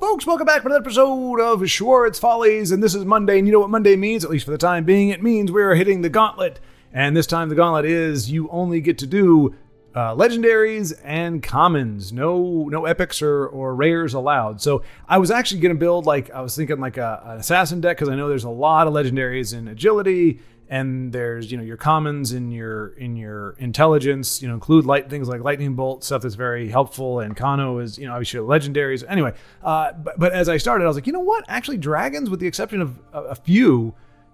folks, welcome back to another episode of Schwaaard's Follies, and this is Monday, and you know what Monday means, at least for the time being. It means we're hitting the gauntlet, and this time the gauntlet is you only get to do legendaries and commons, no epics or rares allowed. So I was actually going to build, I was thinking an assassin deck, because I know there's a lot of legendaries in agility, and there's, your commons in your intelligence, include things like lightning bolt, stuff that's very helpful, and Kano is, obviously legendaries. Anyway, but as I started, I was like, you know what? Actually, dragons, with the exception of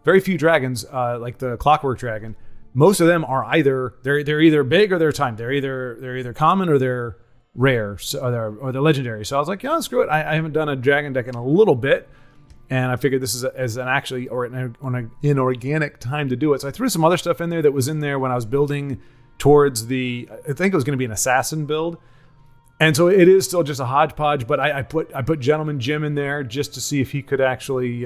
very few dragons, like the Clockwork Dragon, most of them are they're either big or they're timed. They're either common or they're rare, or they're legendary. So I was like, yeah, screw it. I haven't done a dragon deck in a little bit. And I figured this is an inorganic time to do it. So I threw some other stuff in there that was in there when I was building towards I think it was going to be an assassin build. And so it is still just a hodgepodge, but I put Gentleman Jim in there just to see if he could actually,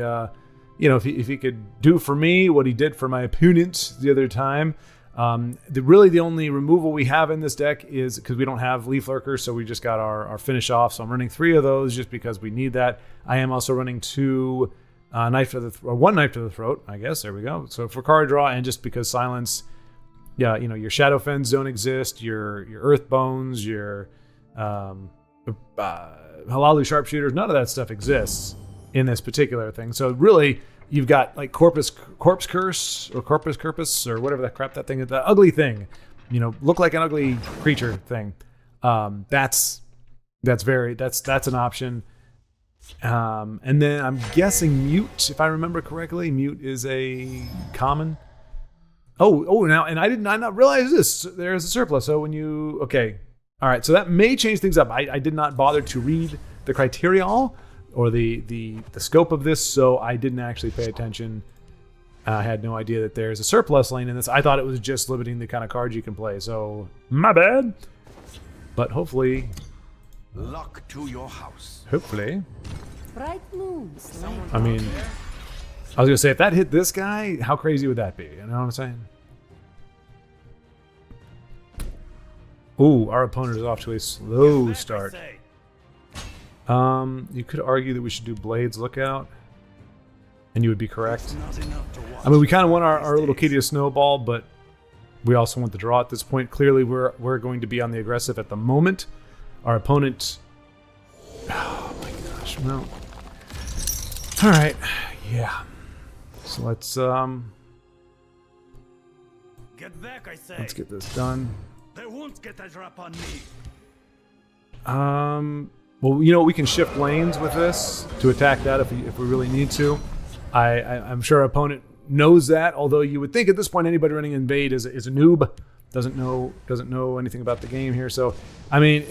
if he could do for me what he did for my opponent the other time. The only removal we have in this deck is because we don't have Leaf Lurkers, so we just got our finish off. So I'm running 3 of those just because we need that. I am also running 2 1 knife to the throat, I guess. There we go. So for card draw, and just because silence, your Shadow Fens don't exist, your Earth Bones, your Halalu Sharpshooters, none of that stuff exists in this particular thing. So really, you've got Corpse Curse or Corpus Curpus or whatever that crap that thing is, the ugly thing, look like an ugly creature thing. That's an option. And then I'm guessing Mute, if I remember correctly. Mute is a common. Now, and I did not realize this. There's a surplus. So okay. All right. So that may change things up. I did not bother to read the criteria or the scope of this, so I didn't actually pay attention. I had no idea that there's a surplus lane in this. I thought it was just limiting the kind of cards you can play, so my bad. But hopefully, luck to your house. Hopefully. Bright moons. I mean, I was gonna say, if that hit this guy, how crazy would that be? You know what I'm saying? Ooh, our opponent is off to a slow start. You could argue that we should do Blades Lookout, and you would be correct. I mean, we kind of want our little kitty to snowball, but we also want the draw at this point. Clearly, we're going to be on the aggressive at the moment. Our opponent... Oh my gosh, well... Alright, yeah. So let's get back, I say. Let's get this done. They won't get a drop on me. Well, we can shift lanes with this to attack that if we really need to. I'm sure our opponent knows that, although you would think at this point anybody running Invade is a noob, doesn't know anything about the game here. So, I mean,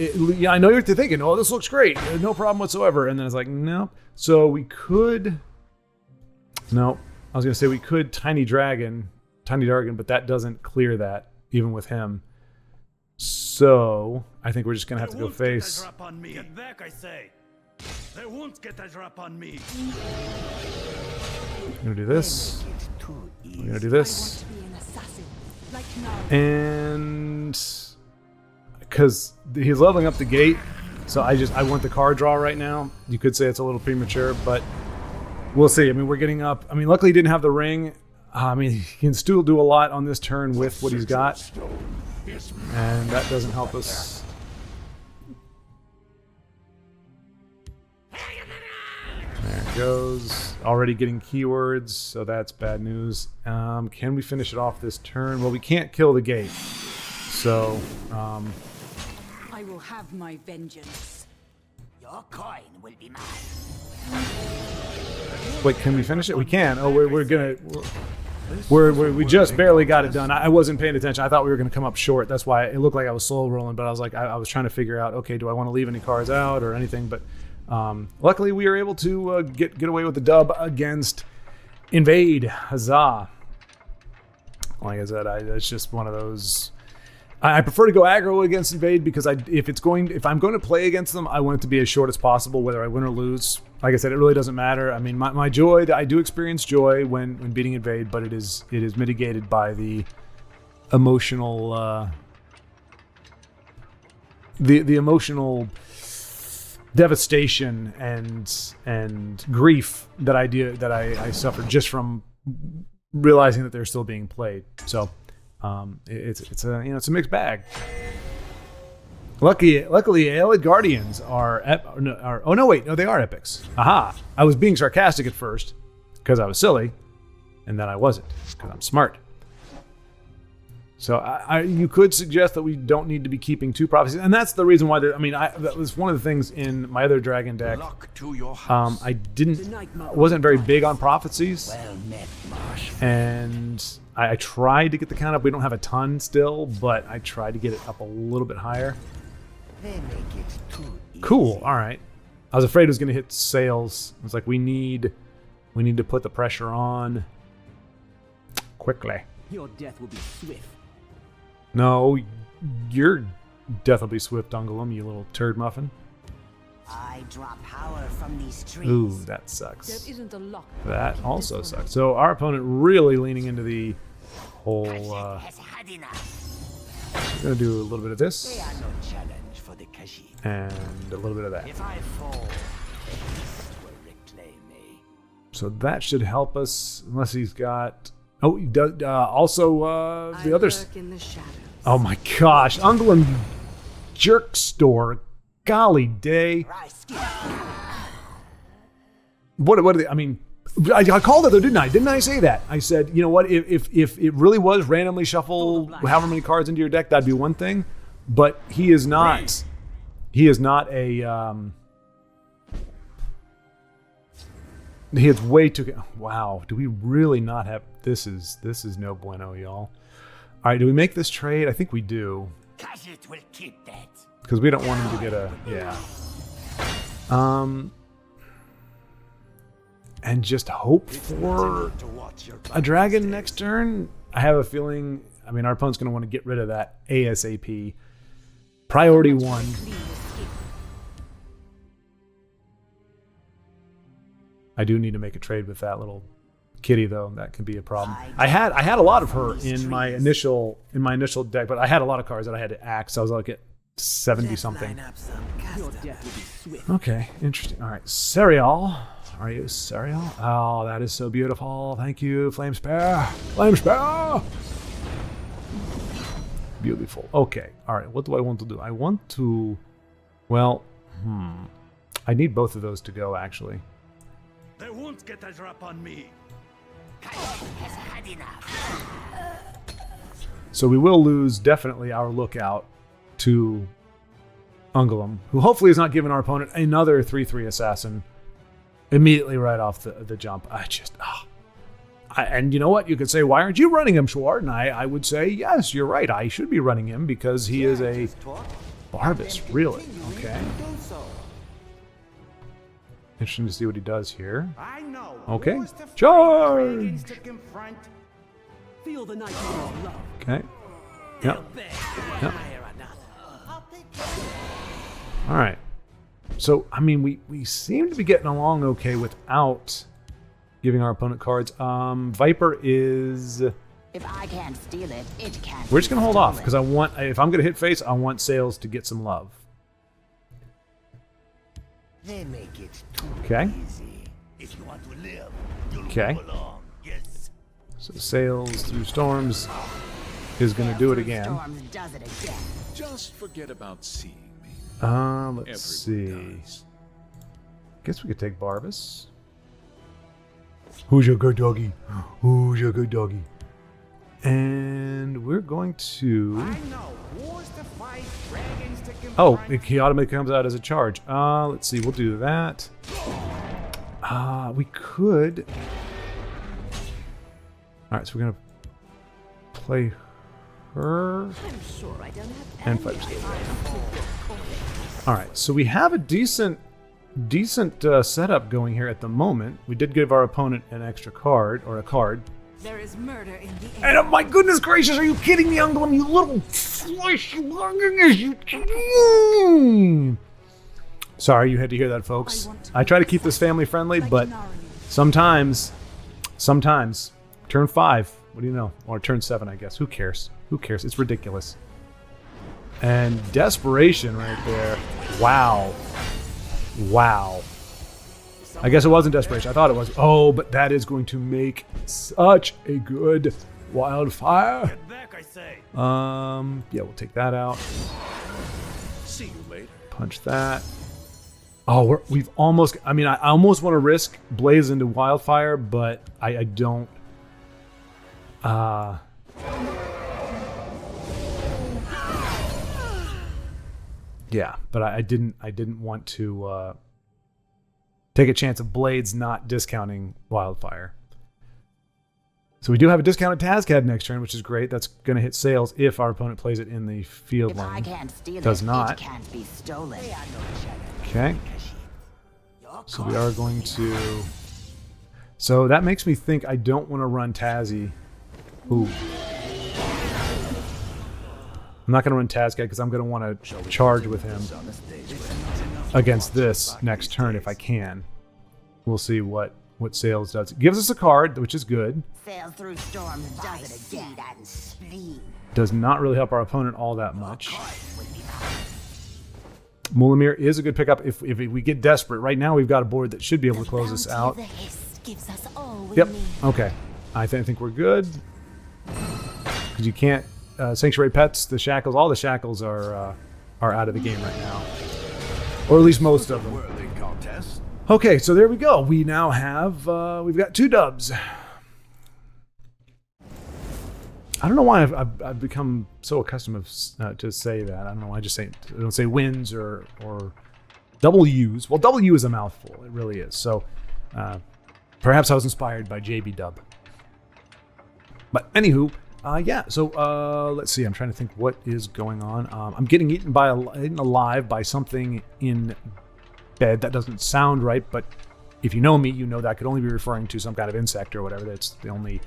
I know you're thinking, oh, this looks great, no problem whatsoever, and then it's like, no. So we could, no, I was gonna say we could Tiny Dragon, but that doesn't clear that even with him. So I think we're just gonna have to go face. Get a drop on me. Get back, I say. They won't get a drop on me. I'm gonna do this. We're gonna do this. And because he's leveling up the gate, so I want the card draw right now. You could say it's a little premature, but we'll see. I mean, we're getting up. I mean, luckily he didn't have the ring. I mean, he can still do a lot on this turn with what he's got. And that doesn't help us. There it goes. Already getting keywords, so that's bad news. Can we finish it off this turn? Well, we can't kill the gate. So, I will have my vengeance. Your coin will be mine. Wait, can we finish it? We can. Oh, we just barely got it done. I wasn't paying attention. I thought we were going to come up short. That's why it looked like I was slow rolling, but I was like, I was trying to figure out, okay, do I want to leave any cards out or anything? But luckily we were able to get away with the dub against Invade. Huzzah. Like I said, it's just one of those. I prefer to go aggro against Invade because if I'm going to play against them, I want it to be as short as possible, whether I win or lose. Like I said, it really doesn't matter. I mean, my joy, I do experience joy when beating Invade, but it is mitigated by the emotional the emotional devastation and grief that I suffered just from realizing that they're still being played. So it's a mixed bag. Luckily, Aelid Guardians they are epics. Aha! I was being sarcastic at first because I was silly, and then I wasn't because I'm smart. So you could suggest that we don't need to be keeping 2 prophecies, and that's the reason why. That was one of the things in my other dragon deck. I wasn't very big on prophecies, and I tried to get the count up. We don't have a ton still, but I tried to get it up a little bit higher. Cool. All right. I was afraid it was going to hit sales. I was like, we need to put the pressure on quickly. Your death will be swift. No, your death will be swift, Ungolum, you little turd muffin. I draw power from these trees. Ooh, that sucks. There isn't a lock. That also sucks. So our opponent really leaning into the whole. Has had enough. Gonna do a little bit of They this are no challenge for the Khajiit. and a little bit of that. If I fall, the beast will reclaim me. So that should help us, unless he's got. Oh, he does. Also, the others. Lurk in the shadows. Oh my gosh, Ungolum, you jerk store. Golly day. What are they? I mean, I called it though, didn't I? Didn't I say that? I said, you know what? If it really was randomly shuffle however many cards into your deck, that'd be one thing. But he is not. He is not a. He is way too. Wow. Do we really not have? This is no bueno, y'all. All right. Do we make this trade? I think we do. Khajiit will keep that. Because we don't want him to get a and just hope for a dragon next turn. I have a feeling. I mean, our opponent's going to want to get rid of that ASAP. Priority 1. I do need to make a trade with that little kitty, though. That can be a problem. I had a lot of her in my initial deck, but I had a lot of cards that I had to axe. So I was like at 70 something. Okay, interesting. All right, Serial. Are you Serial? Oh, that is so beautiful. Thank you, Flame Spare. Flame Spare. Beautiful. Okay. All right. What do I want to do? I want to. Well, I need both of those to go actually. They won't get a drop on me. Khajiit has had enough. So we will lose definitely our lookout to Ungolum, who hopefully is not giving our opponent another 3/3 assassin immediately right off the jump. And you know what? You could say, why aren't you running him, Schwaaard? And I would say, yes, you're right. I should be running him because he is a Barbus, really. Okay. Interesting to see what he does here. Okay. Charge! Feel the night of love. Okay. Yep. Yep. All right. So, I mean, we seem to be getting along okay without giving our opponent cards. Viper is... If I can't steal it, it can't. We're just going to hold off because I want... If I'm going to hit face, I want Sales to get some love. They make it too easy. If you want to live, you'll Okay. move along. Yes. So Sales through Storms is going to do it again. Storms does it again. Just forget about seeing me. Let's see. Everyone does. Guess we could take Barbus. Who's your good doggy? Who's your good doggy? And we're going to... Oh, he automatically comes out as a charge. Let's see. We'll do that. We could... Alright, so we're going to play her. I'm sure I don't have And any fight. Alright, so we have a decent setup going here at the moment. We did give our opponent an extra card, or a card. There is murder in the air. And oh my goodness gracious, are you kidding me, Ungolum? You little flesh. Sorry you had to hear that, folks. I try to keep this family friendly, but sometimes, turn 5, what do you know? Or turn 7, I guess. Who cares? Who cares? It's ridiculous. And desperation right there. Wow. Wow. I guess it wasn't desperation. I thought it was. Oh, but that is going to make such a good wildfire. Get back, I say. Yeah, we'll take that out. See you later. Punch that. Oh, we've almost... I mean, I almost want to risk Blaze into Wildfire, but I don't... Yeah, but I didn't want to take a chance of Blades not discounting Wildfire. So we do have a discounted Tazcad next turn, which is great. That's going to hit sales if our opponent plays it in the field lane. I can't steal Does it, not. It can't be stolen. Okay. So we are going to... So that makes me think I don't want to run Tazzy. Ooh. I'm not going to run Tazcad because I'm going to want to charge with him against this next turn if I can. We'll see what Sales does. It gives us a card, which is good. Sail through storms, does it again and spleen. Does not really help our opponent all that much. Mulamir is a good pickup if we get desperate. Right now we've got a board that should be able to close us out. Gives us all we Yep. need. Okay. I think we're good. Because you can't... Sanctuary Pets, the Shackles, all the Shackles are out of the game right now. Or at least most of them. Worthy contest. Okay, so there we go. We now have... we've got 2 dubs. I don't know why I've become so accustomed to say that. I don't know. I don't say wins or W's. Well, W is a mouthful. It really is. So perhaps I was inspired by JB Dub. But anywho, yeah. So let's see. I'm trying to think what is going on. I'm getting eaten alive by something in bed. That doesn't sound right, but if you know me, you know that could only be referring to some kind of insect or whatever. That's the only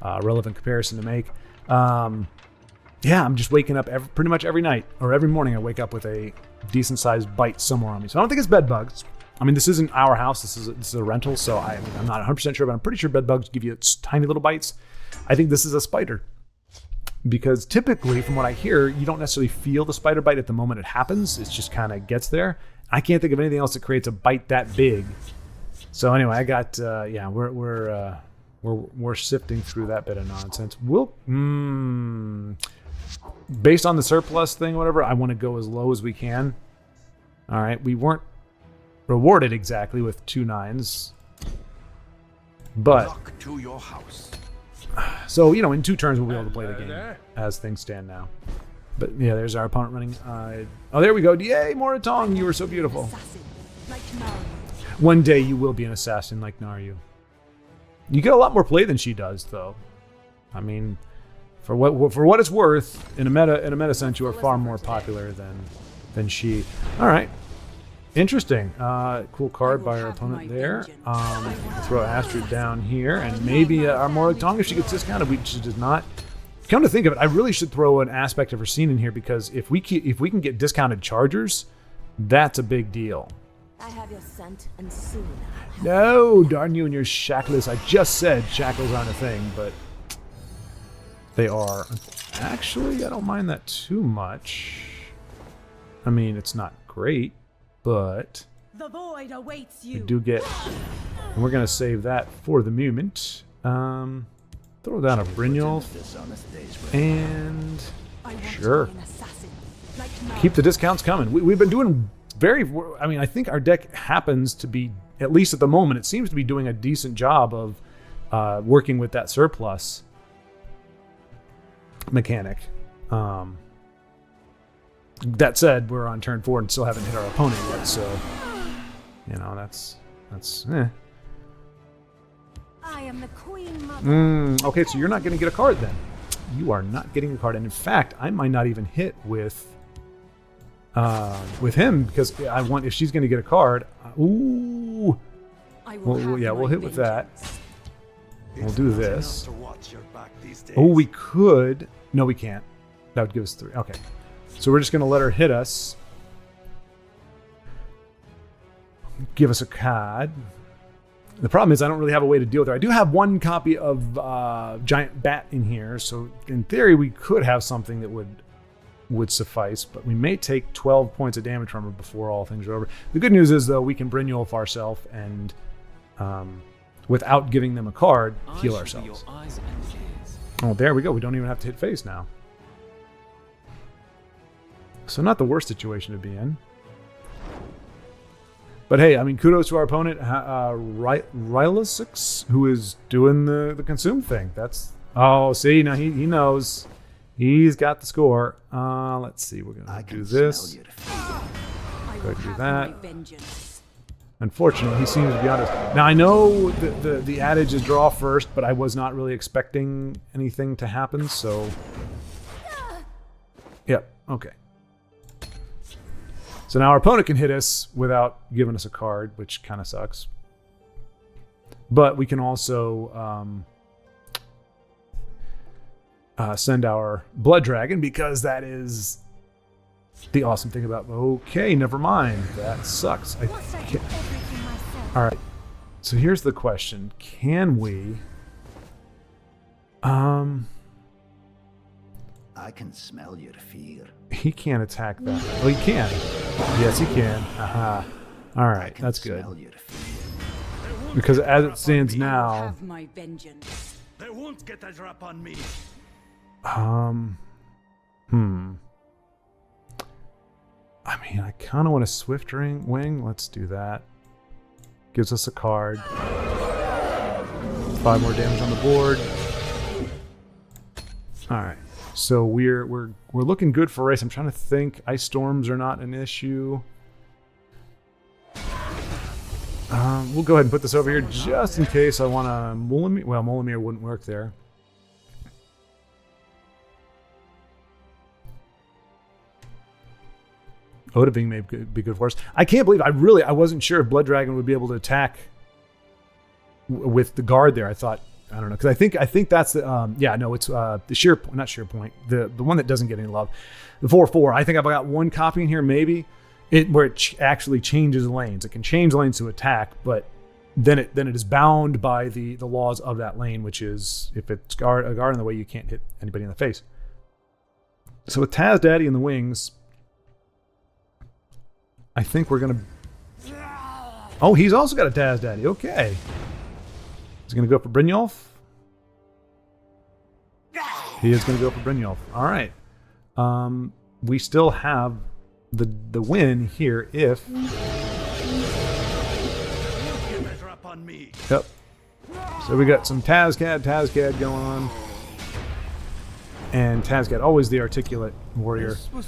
relevant comparison to make. Yeah, I'm just waking up pretty much every night or every morning. I wake up with a decent sized bite somewhere on me. So I don't think it's bed bugs. I mean, this isn't our house. This is a rental, so I'm not 100% sure, but I'm pretty sure bed bugs give you tiny little bites. I think this is a spider because typically, from what I hear, you don't necessarily feel the spider bite at the moment it happens. It just kind of gets there. I can't think of anything else that creates a bite that big. So anyway, I got yeah, we're sifting through that bit of nonsense. We'll based on the surplus thing, whatever. I want to go as low as we can. All right, we weren't rewarded exactly with 2 9s, but Luck to your house. so in 2 turns we'll be able to play the game as things stand now. But yeah, there's our opponent running. Oh, there we go. Yay, Moratong, you were so beautiful. Assassin, like Naru. One day you will be an assassin like Naryu. You get a lot more play than she does, though. I mean, for what it's worth, in a meta sense, you are far more popular than she. All right, interesting. Cool card by our opponent there. Throw Astrid down here, and maybe our Moratong if she gets discounted. She does not. Come to think of it, I really should throw an aspect of her scene in here because if we can get discounted chargers, that's a big deal. I have your scent, and soon I'll have No, darn you and your shackles. I just said shackles aren't a thing, but they are. Actually, I don't mind that too much. I mean, it's not great, but the void awaits we you. do get, and we're going to save that for the moment. Throw down a Brynjolf, and I want sure. to be an assassin, like Naru. Keep the discounts coming. We've been doing I mean, I think our deck happens to be, at least at the moment, it seems to be doing a decent job of working with that surplus mechanic. That said, we're on turn 4 and still haven't hit our opponent yet, so that's I am the queen mother. okay, so you're not going to get a card then. You are not getting a card, and in fact, I might not even hit with him because I want if she's going to get a card. Ooh, I will have yeah, we'll my hit with that. vengeance. We'll do this. To watch your back these days. Oh, we could. No, we can't. That would give us 3. Okay, so we're just going to let her hit us. Give us a card. The problem is I don't really have a way to deal with her. I do have 1 copy of Giant Bat in here, so in theory we could have something that would would suffice, but we may take 12 points of damage from her before all things are over. The good news is, though, we can Brynjolf ourselves and, without giving them a card, heal ourselves. Oh, there we go. We don't even have to hit face now. So not the worst situation to be in. But hey, I mean, kudos to our opponent, Rylasix, who is doing the consume thing. That's... Oh, see, now he knows. He's got the score. Let's see. We're going to do this. Go ahead and do that. Unfortunately, he seems to be honest. Now, I know the adage is draw first, but I was not really expecting anything to happen, so... Yep, okay. So now our opponent can hit us without giving us a card, which kind of sucks. But we can also send our Blood Dragon, because that is the awesome thing about... Okay, never mind. That sucks. All right. So here's the question. Can we... I can smell your fear. He can't attack that. Oh, he can. Yes, he can. Aha. All right, that's good. Because as it stands now... They won't get a drop on me. I mean, I kind of want a Swift Wing. Let's do that. Gives us a card. 5 more damage on the board. All right. So we're looking good for race. I'm trying to think. Ice storms are not an issue. We'll go ahead and put this over here just in case I want to Mulamir. Well, Mulamir wouldn't work there. Odahviing may be good for us. I can't believe I wasn't sure if Blood Dragon would be able to attack with the guard there. I thought, I don't know, because I think that's the it's the not sheer point, the one that doesn't get any love, the 4/4. I think I've got one copy in here, maybe where it actually changes lanes. It can change lanes to attack, but then it is bound by the laws of that lane, which is if it's a guard in the way, you can't hit anybody in the face. So with Taz Daddy in the wings, I think we're gonna... Oh, he's also got a Taz Daddy. Okay. He's gonna go for Brynjolf. He is gonna go for Brynjolf. All right. We still have the win here if... Yep. So we got some Tazcad going on. And Tazcad, always the articulate warrior. All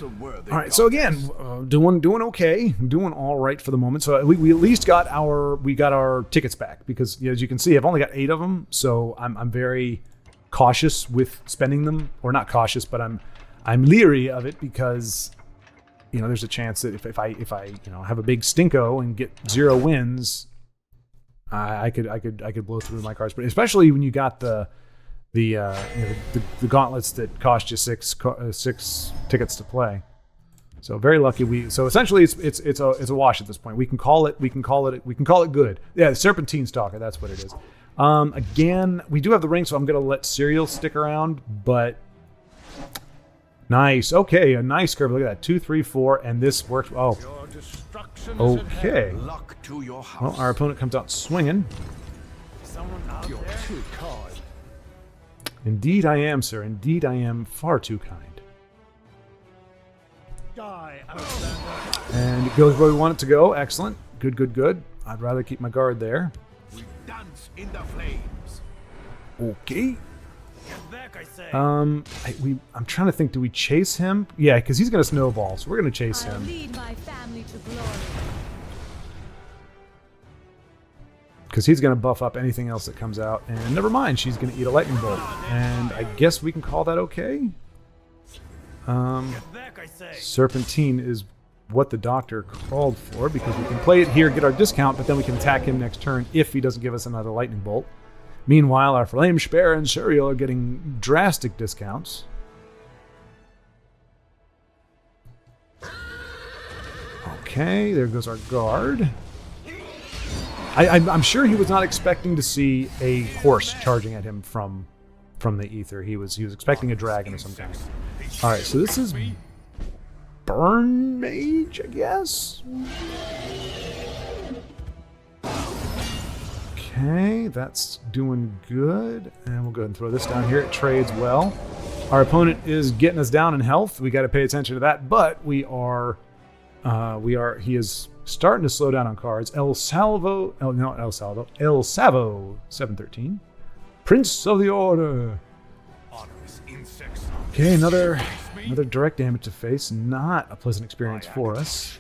right, so again, doing okay, doing all right for the moment. So we at least got our tickets back, because as you can see, I've only got 8 of them. So I'm very cautious with spending them, or not cautious, but I'm leery of it, because there's a chance that if I have a big stinko and get 0 wins, I could blow through my cards. But especially when you got the gauntlets that cost you 6 tickets to play. So very lucky so essentially it's a wash at this point. We can call it good. Yeah, the Serpentine Stalker, that's what it is. Again, we do have the ring, so I'm gonna let Serial stick around, but nice. Okay, a nice curve. Look at that. 2, 3, 4, and this works. Oh. Okay. Well, our opponent comes out swinging. You're too kind. Indeed I am, sir. Indeed I am far too kind. And it goes where we want it to go. Excellent. Good. I'd rather keep my guard there. We dance in the flames. Okay. Get back, I say. I'm trying to think. Do we chase him? Yeah, because he's going to snowball, so we're going to chase I'll him. lead my family to glory. Because he's going to buff up anything else that comes out. And never mind, she's going to eat a lightning bolt. And I guess we can call that okay. Get back, I say. Serpentine is what the doctor called for, because we can play it here, get our discount, but then we can attack him next turn if he doesn't give us another lightning bolt. Meanwhile, our Flame Spear and Serial are getting drastic discounts. Okay, there goes our guard. I'm sure he was not expecting to see a horse charging at him from the ether. He was expecting a dragon of some kind. All right, so this is burn mage, I guess. Okay, that's doing good. And we'll go ahead and throw this down here. It trades well. Our opponent is getting us down in health. We got to pay attention to that, but he is starting to slow down on cards. El Savo, 713. Prince of the Order. Okay, another direct damage to face. Not a pleasant experience for us.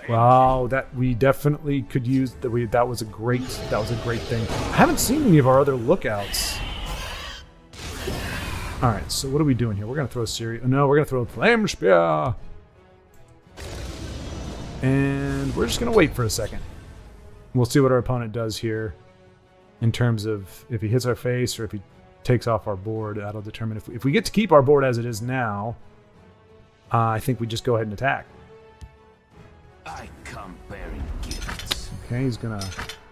Wow, that we definitely could use. That was a great thing. I haven't seen any of our other lookouts. All right, so what are we doing here? We're gonna throw No, we're gonna throw a Flame Spear, and we're just gonna wait for a second. We'll see what our opponent does here, in terms of if he hits our face or if he takes off our board. That'll determine if we get to keep our board as it is now. I think we just go ahead and attack. I come bearing gifts. Okay, he's gonna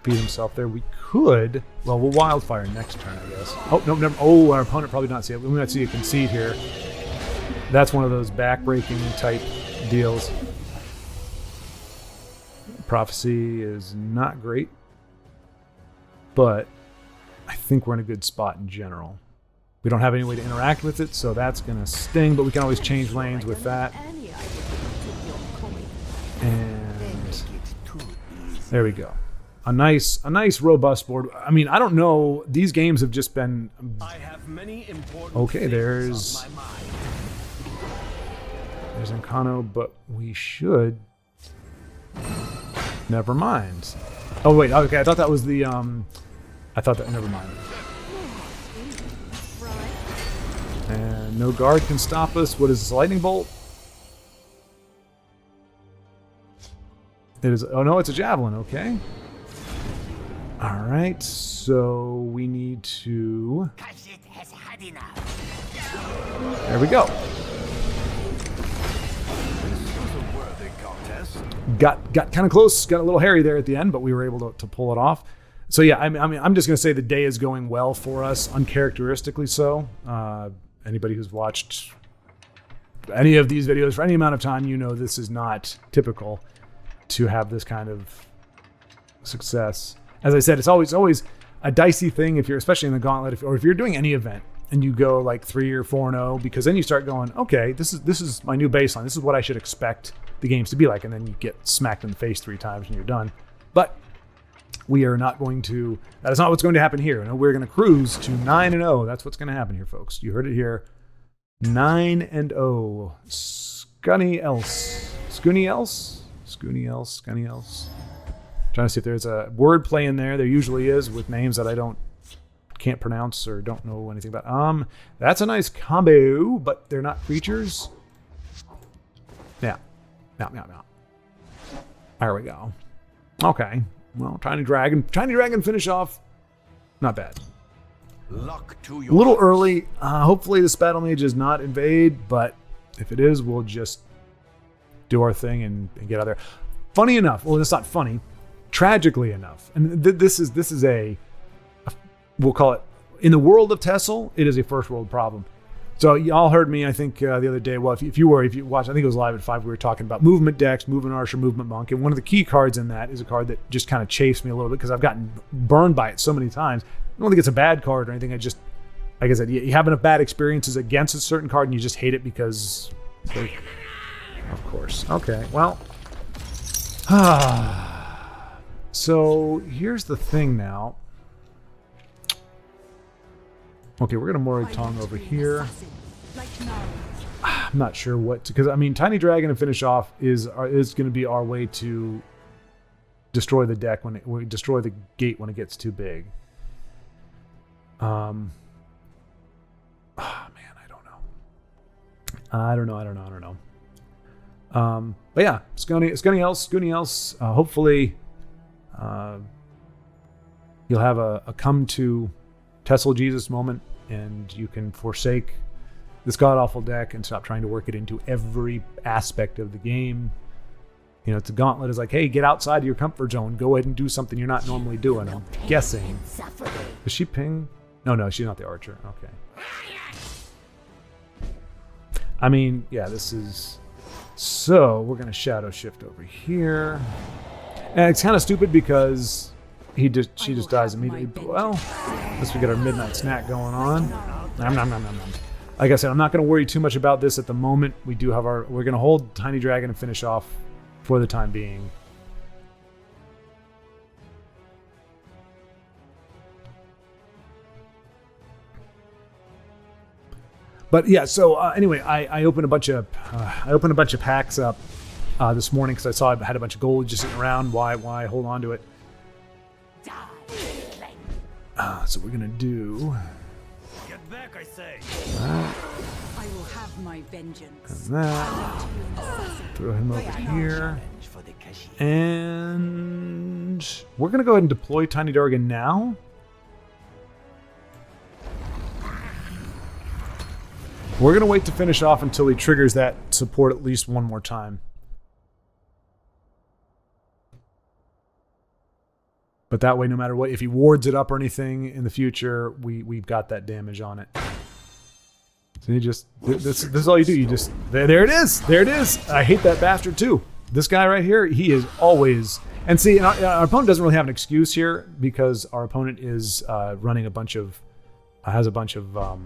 beat himself there. We could, well, we'll wildfire next turn, I guess. Oh, no, never. Oh, our opponent probably not see it. We might see a concede here. That's one of those back-breaking type deals. Prophecy is not great, but I think we're in a good spot in general. We don't have any way to interact with it, so that's gonna sting, but we can always change lanes with that. And there we go. A nice robust board. I mean, I don't know. These games have just been. Okay, there's Encano, but we should. Never mind. Oh wait, okay. I thought that was the. Never mind. And no guard can stop us. What is this? Lightning bolt? It is. Oh no, it's a javelin. Okay. All right. So we need to. There we go. Got kind of close. Got a little hairy there at the end, but we were able to pull it off. So yeah, I mean, I'm just gonna say the day is going well for us, uncharacteristically so. Anybody who's watched any of these videos for any amount of time, you know this is not typical to have this kind of success. As I said, it's always a dicey thing if you're, especially in the Gauntlet, or if you're doing any event and you go like 3 or 4-0, because then you start going, okay, this is my new baseline. This is what I should expect the games to be like, and then you get smacked in the face 3 times and you're done. But we are not going to. That is not what's going to happen here. No, we're going to cruise to 9-0. That's what's going to happen here, folks. You heard it here. 9-0. Scunny else. Scunny else. Scunny else. Scunny else. Trying to see if there's a word play in there. There usually is with names that I can't pronounce or don't know anything about. That's a nice combo, but they're not creatures. Yeah. Meow. There we go. Okay. Well, tiny dragon finish off. Not bad. A little early. Hopefully this battle mage does not invade, but if it is, we'll just do our thing and get out there. Funny enough, well, it's not funny. Tragically enough, and this is a we'll call it, in the world of TESL, it is a first world problem. So y'all heard me, I think, the other day. Well, if you watched, I think it was live at 5. We were talking about movement decks, movement archer, movement monk, and one of the key cards in that is a card that just kind of chafes me a little bit because I've gotten burned by it so many times. I don't think it's a bad card or anything. I just, like I said, you have enough bad experiences against a certain card and you just hate it because, of course. Okay, well, so here's the thing now. Okay, we're gonna Mori Tong over here. I'm not sure what to, because I mean, Tiny Dragon and finish off is going to be our way to destroy the deck destroy the gate when it gets too big. Man, I don't know. But yeah, Scunny else. Hopefully, you'll have a come to TESL Jesus moment, and you can forsake this god-awful deck and stop trying to work it into every aspect of the game. You know, it's a Gauntlet is like, hey, get outside of your comfort zone. Go ahead and do something you're not normally doing. I'm guessing. Does she ping? No, she's not the archer. Okay. I mean, yeah, this is So we're gonna shadow shift over here, and it's kind of stupid because she just dies immediately. But, well, unless we get our midnight snack going on. Nom, nom, nom, nom, nom. Like I said, I'm not gonna worry too much about this at the moment. We do have we're gonna hold Tiny Dragon and finish off for the time being. But yeah, so anyway, I opened a bunch of packs up this morning because I saw I had a bunch of gold just sitting around. Why hold on to it? So we're gonna do. Get back, I say. I will have my vengeance. And that. Throw him over here. For the Kashi. And we're gonna go ahead and deploy Tiny Dragon now. We're going to wait to finish off until he triggers that support at least one more time. But that way, no matter what, if he wards it up or anything in the future, we've got that damage on it. So you just, this is all you do. You just, there it is. There it is. I hate that bastard too. This guy right here, he is always, and see, and our opponent doesn't really have an excuse here because our opponent is running a bunch of, has a bunch of, oh,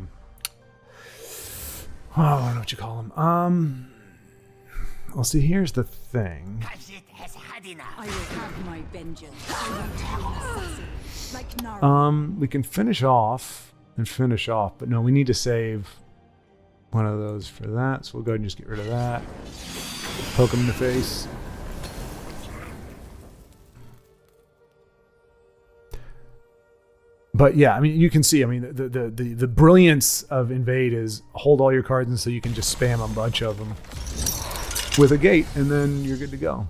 I don't know what you call them. Well, see, here's the thing. I will have my vengeance. I want to be an assassin, like Nara. We can finish off, but no, we need to save one of those for that. So we'll go ahead and just get rid of that. Poke him in the face. But yeah, I mean, you can see, I mean, the brilliance of Invade is hold all your cards and so you can just spam a bunch of them with a gate and then you're good to go.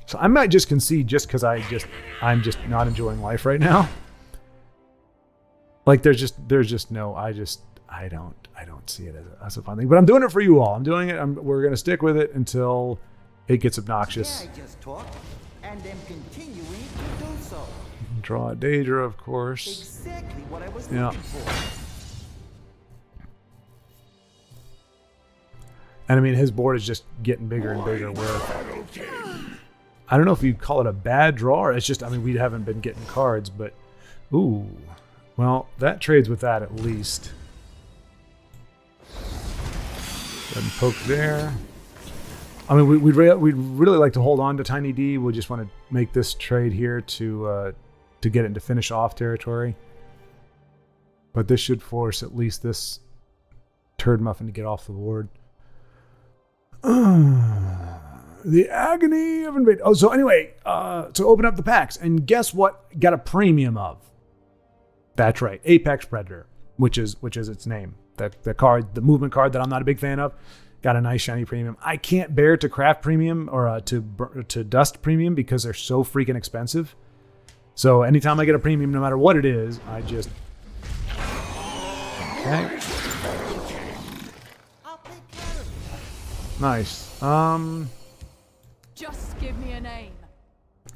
So I might just concede just because I'm just not enjoying life right now. Like there's just no, I don't see it as a fun thing. But I'm doing it for you all. I'm doing it. We're going to stick with it until it gets obnoxious. Yeah, I just talked, and I'm continuing to do so. Draw a Daedra, of course. Exactly what I was Yeah. looking for. And I mean, his board is just getting bigger and bigger. Where I don't know if you'd call it a bad draw, or it's just, I mean, we haven't been getting cards, but ooh, well, that trades with that at least. Go ahead and poke there. I mean, we'd really like to hold on to Tiny D. We just want to make this trade here to get it into finish off territory. But this should force at least this turd muffin to get off the board. The agony of invade. Oh, so anyway, to open up the packs, and guess what? Got a premium of. That's right, Apex Predator, which is its name. The card, the movement card that I'm not a big fan of, got a nice shiny premium. I can't bear to craft premium or to dust premium because they're so freaking expensive. So anytime I get a premium, no matter what it is, I just okay. Nice. Just give me a name.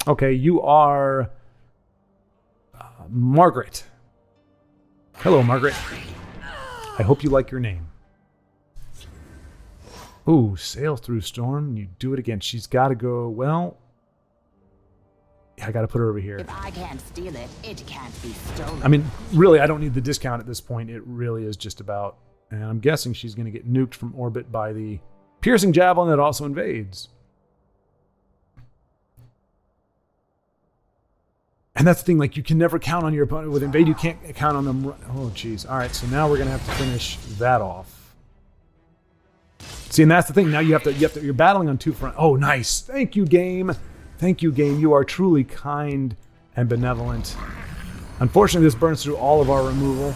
Okay, you are Margaret. Hello, Margaret. I hope you like your name. Ooh, sail through storm. You do it again. She's got to go. Well, I got to put her over here. If I can't steal it, it can't be stolen. I mean, really, I don't need the discount at this point. It really is just about, and I'm guessing she's going to get nuked from orbit by the piercing javelin that also invades. And that's the thing, like, you can never count on your opponent with invade. You can't count on them. Oh, geez. All right, so now we're going to have to finish that off. See, and that's the thing. Now you're battling on two fronts. Oh, nice. Thank you, game. Thank you, game. You are truly kind and benevolent. Unfortunately, this burns through all of our removal.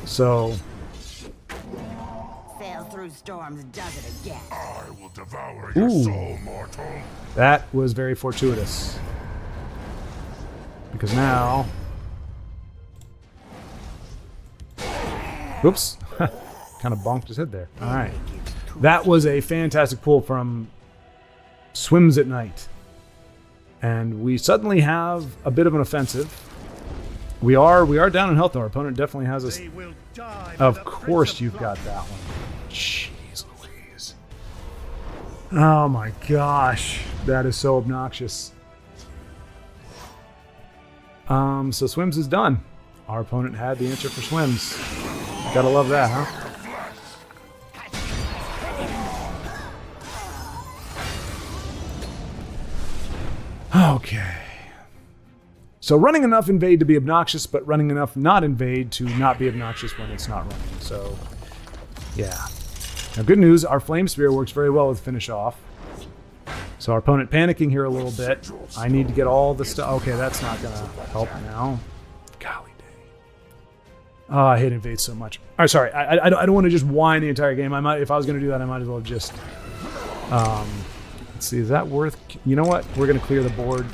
So Sail through storms does it again. I will devour your soul, mortal. that was very fortuitous. Because now... Oops. Kind of bonked his head there. All right. That was a fantastic pull from Swims at Night. And we suddenly have a bit of an offensive. We are down in health, though. Our opponent definitely has us. They will die. Of course you've got that one. Jeez Louise. Oh my gosh, that is so obnoxious. So Swims is done. Our opponent had the answer for Swims. Gotta love that, huh? Okay. So running enough invade to be obnoxious, but running enough not invade to not be obnoxious when it's not running. So, yeah. Now, good news, our Flame Spear works very well with finish off. So our opponent panicking here a little bit. I need to get all the stuff. Okay, that's not going to help now. Golly dang. Oh, I hate invade so much. All right, sorry. I don't want to just whine the entire game. If I was going to do that, I might as well just... let's see, is that worth... You know what? We're going to clear the board.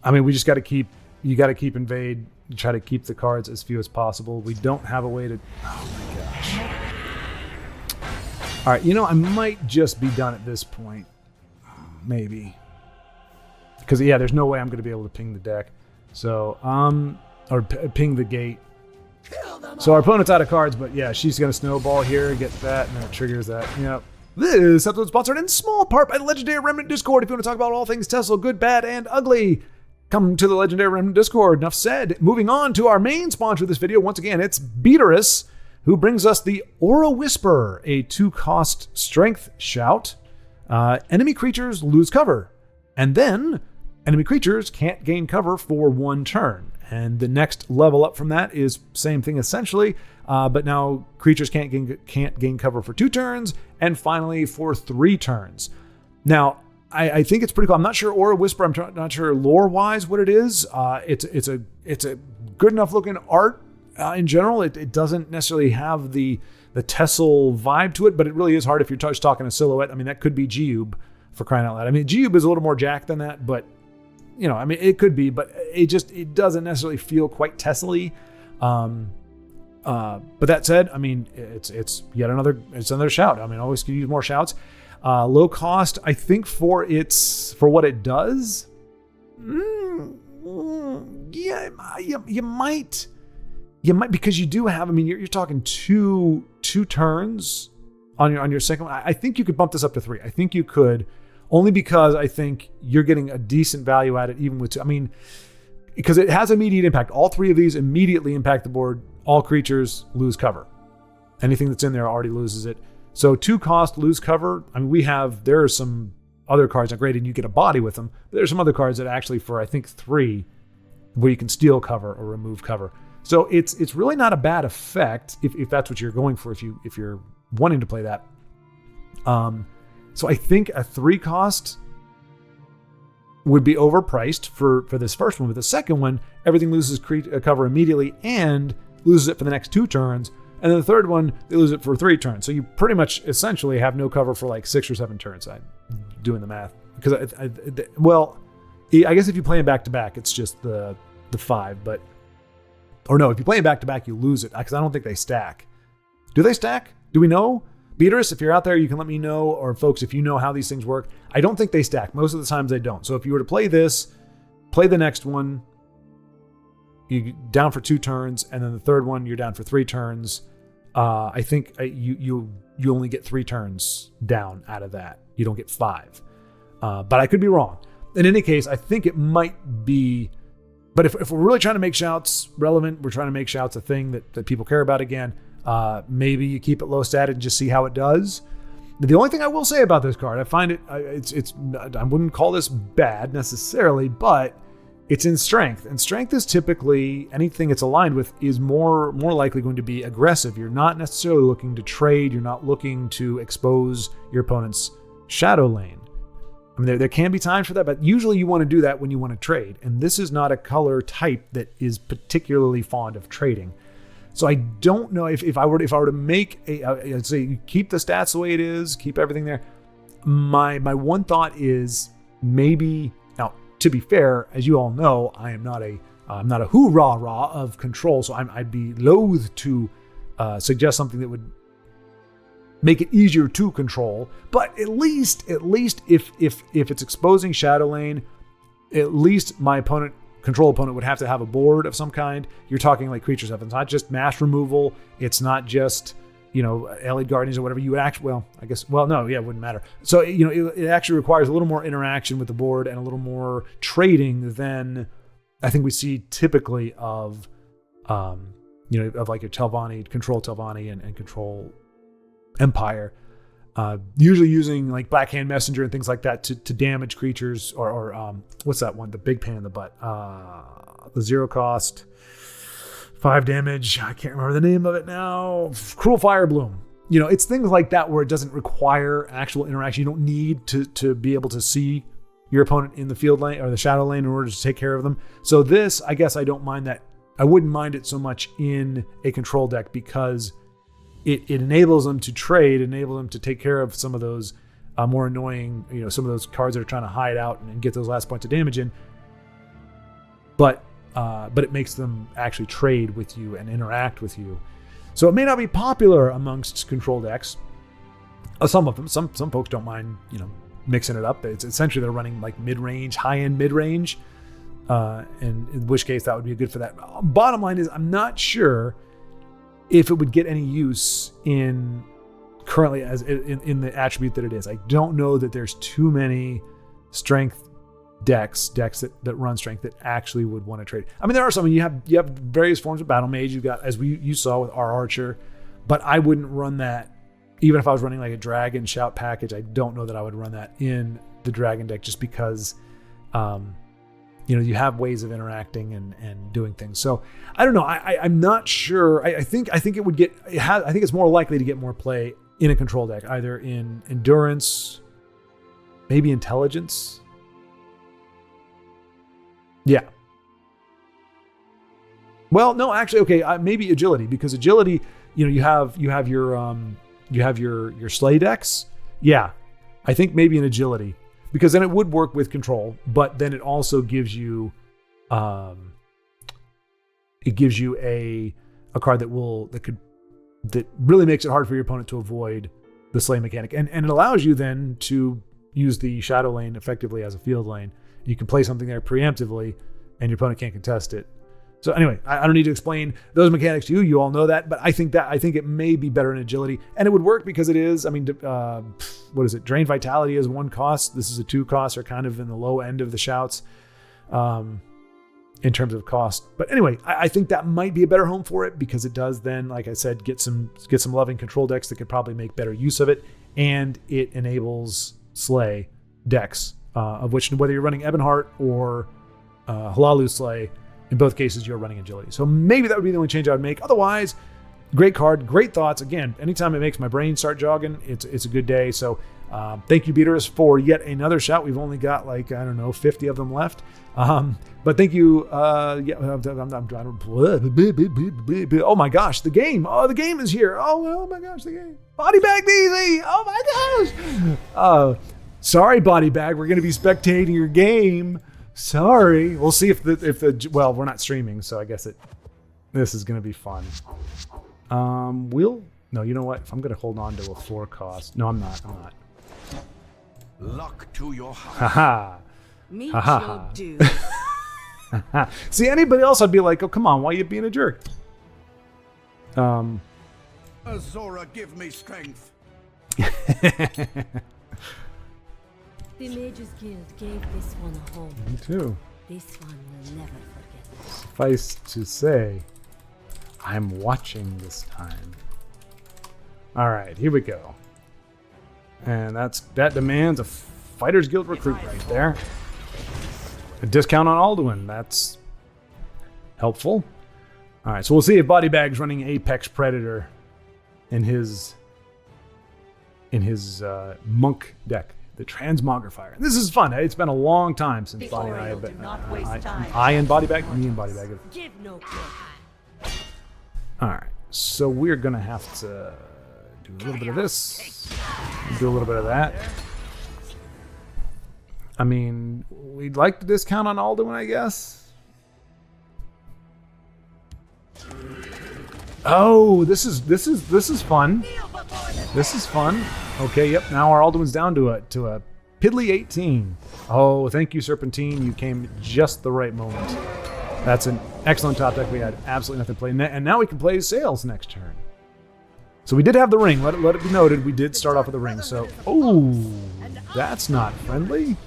I mean, we just got to keep... You got to keep invade. Try to keep the cards as few as possible. We don't have a way to... Oh my gosh. All right, you know, I might just be done at this point. Maybe. Because, yeah, there's no way I'm going to be able to ping the deck. So, or ping the gate. So our opponent's out of cards, but yeah, she's going to snowball here, get that, and then it triggers that. Yep. This episode is sponsored in small part by the Legendary Remnant Discord. If you want to talk about all things TESL, good, bad, and ugly, come to the Legendary Remnant Discord. Enough said. Moving on to our main sponsor of this video. Once again, it's Beaterus, who brings us the Aura Whisper, a 2-cost strength shout. Enemy creatures lose cover, and then enemy creatures can't gain cover for 1 turn. And the next level up from that is same thing essentially, but now creatures can't gain cover for 2 turns, and finally for 3 turns. Now, I think it's pretty cool. I'm not sure Aura Whisper. I'm not sure lore-wise what it is. It's a good enough looking art in general. It doesn't necessarily have the TESL vibe to it, but it really is hard if you're just talking a silhouette. I mean, that could be Geube for crying out loud. I mean, Geube is a little more jacked than that, but you know, I mean, it could be, but it doesn't necessarily feel quite TESL-y. But that said, I mean, it's yet another shout. I mean, always could use more shouts. Low cost, I think for what it does. Yeah, you might because you do have. I mean, you're talking two turns on your second one. I think you could bump this up to 3. I think you could. Only because I think you're getting a decent value at it, even with 2. I mean, because it has immediate impact. All 3 of these immediately impact the board. All creatures lose cover. Anything that's in there already loses it. So 2 cost, lose cover. I mean, there are some other cards. Now, granted, you get a body with them. But there's some other cards that actually, for I think 3, where you can steal cover or remove cover. So it's really not a bad effect if that's what you're going for. If you're wanting to play that. So I think a 3 cost would be overpriced for this first one. But the second one, everything loses cover immediately and loses it for the next 2 turns. And then the third one, they lose it for 3 turns. So you pretty much essentially have no cover for like 6 or 7 turns. I'm doing the math. Because, I guess if you play them back to back, it's just the 5. But, or no, if you play them back to back, you lose it. Because I don't think they stack. Do they stack? Do we know? Beaterus, if you're out there, you can let me know, or folks, if you know how these things work. I don't think they stack. Most of the times they don't. So if you were to play this, play the next one, you down for 2 turns, and then the third one, you're down for 3 turns. I think you only get 3 turns down out of that. You don't get 5. But I could be wrong. In any case, I think it might be... But if we're really trying to make shouts relevant, we're trying to make shouts a thing that people care about again, maybe you keep it low stat and just see how it does. The only thing I will say about this card, I find I wouldn't call this bad necessarily, but it's in strength. And strength is typically, anything it's aligned with is more likely going to be aggressive. You're not necessarily looking to trade. You're not looking to expose your opponent's shadow lane. I mean, there can be times for that, but usually you want to do that when you want to trade. And this is not a color type that is particularly fond of trading. So I don't know if I were to make I'd say keep the stats the way it is, keep everything there. My one thought is maybe, now to be fair, as you all know, I'm not a hoorah of control, so I'd be loath to suggest something that would make it easier to control. But at least if it's exposing shadow lane, at least my opponent control opponent would have to have a board of some kind. You're talking like creature stuff. It's not just mass removal. It's not just, Allied Guardians or whatever. You would actually, it wouldn't matter. So, it actually requires a little more interaction with the board and a little more trading than I think we see typically of like your Telvanni, control Telvanni and control Empire. Usually using like Blackhand Messenger and things like that to damage creatures or what's that one? The big pain in the butt. The 0 cost, 5 damage. I can't remember the name of it now. Cruel Fire Bloom. It's things like that where it doesn't require actual interaction. You don't need to be able to see your opponent in the field lane or the shadow lane in order to take care of them. So this, I guess I don't mind that. I wouldn't mind it so much in a control deck because it enables them to trade, enables them to take care of some of those more annoying, some of those cards that are trying to hide out and get those last points of damage in. But it makes them actually trade with you and interact with you. So it may not be popular amongst control decks. Some of them, some folks don't mind, mixing it up. It's essentially they're running like mid-range, high-end mid-range, and in which case that would be good for that. Bottom line is I'm not sure if it would get any use in currently as in the attribute that it is. I don't know that there's too many strength decks that run strength that actually would want to trade. I mean, there are some. You have various forms of battle mage. You've got, as you saw with our archer, but I wouldn't run that. Even if I was running like a dragon shout package, I don't know that I would run that in the dragon deck just because, you have ways of interacting and doing things. So I don't know. I'm not sure. I think it would get. I think it's more likely to get more play in a control deck, either in endurance, maybe intelligence. Yeah. Well, no, actually, okay, maybe agility, because agility, you have your slay decks. Yeah, I think maybe an agility, because then it would work with control, but then it also gives you, a card that really makes it hard for your opponent to avoid the slay mechanic, and it allows you then to use the shadow lane effectively as a field lane. You can play something there preemptively, and your opponent can't contest it. So anyway, I don't need to explain those mechanics to you. You all know that, but I think it may be better in agility, and it would work because it is. I mean, what is it? Drain Vitality is 1 cost. This is a 2 cost, or kind of in the low end of the shouts, in terms of cost. But anyway, I think that might be a better home for it, because it does then, like I said, get some loving control decks that could probably make better use of it, and it enables slay decks, of which, whether you're running Ebonheart or Halalu Slay, in both cases, you're running agility. So maybe that would be the only change I would make. Otherwise, great card, great thoughts. Again, anytime it makes my brain start jogging, it's a good day. So thank you, Beaters, for yet another shout. We've only got 50 of them left. But thank you. Oh my gosh, the game. Oh, the game is here. Oh my gosh, the game. Body Bag easy. Oh my gosh. Sorry, Body Bag. We're going to be spectating your game. Sorry. We'll see if well, we're not streaming, so I guess this is going to be fun. No, you know what? If I'm going to hold on to a 4 cost. No, I'm not. Luck to your heart. Haha. Meet your doom. See, anybody else, I'd be like, oh, come on, why are you being a jerk? Azora, give me strength. The Mages Guild gave this one a home. Me too. This one will never forget it. Suffice to say, I'm watching this time. All right, here we go. And that demands a Fighters Guild recruit right there. A discount on Alduin. That's helpful. All right, so we'll see if Body Bag's running Apex Predator in his monk deck, the Transmogrifier. This is fun. It's been a long time since Body and I have been. I and Body Bag, me and Body Bag. Give no care. All right, so we're gonna have to do a little bit of this, do a little bit of that. I mean, we'd like the discount on Alduin, I guess. Oh, this is fun. This is fun. Okay, yep. Now our Alduin's down to a Piddly 18. Oh, thank you, Serpentine. You came at just the right moment. That's an excellent top deck. We had absolutely nothing to play. And now we can play Sails next turn. So we did have the ring. Let it be noted, we did start off with the ring. So, oh, that's not friendly.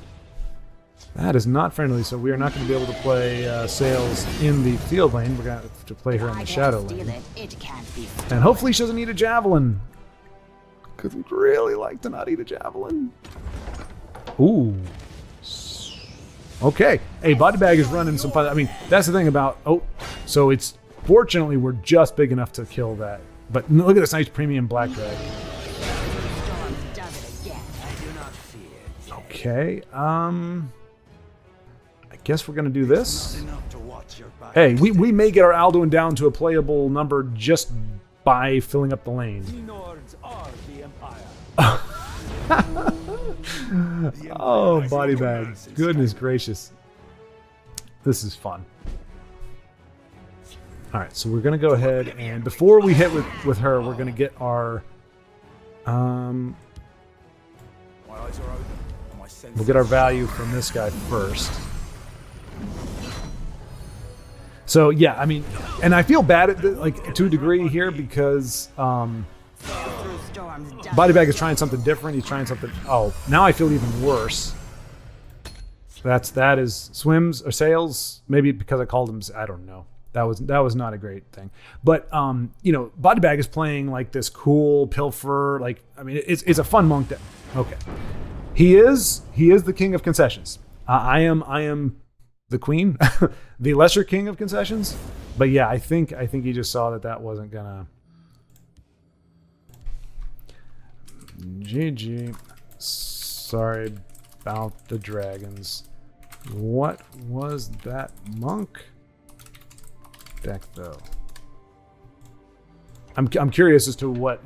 That is not friendly. So we are not going to be able to play Sails in the field lane. We're going to have to play her in the shadow lane. And hopefully she doesn't eat a javelin. Because we'd really like to not eat a javelin. Ooh. Okay. Hey, Body Bag is running some fun. I mean, that's the thing about... Oh, so it's... Fortunately, we're just big enough to kill that. But look at this nice premium black drag. Okay. I guess we're going to do this. Hey, we may get our Alduin down to a playable number just by filling up the lane. Oh, Body Bag. Goodness gracious. This is fun. All right, so we're going to go ahead and before we hit with her, we're going to get our... we'll get our value from this guy first. So, yeah, I mean, and I feel bad at like to a degree here because Body Bag is trying something different. He's trying something... Oh, now I feel even worse. That is swims or sails. Maybe because I called him... I don't know. That was not a great thing. But, you know, Body Bag is playing like this cool pilfer. Like, I mean, it's a fun monk deck. Okay. He is the king of concessions. I am the queen, the lesser king of concessions. But yeah, I think he just saw that wasn't gonna... GG. Sorry about the dragons. What was that monk deck though? I'm curious as to what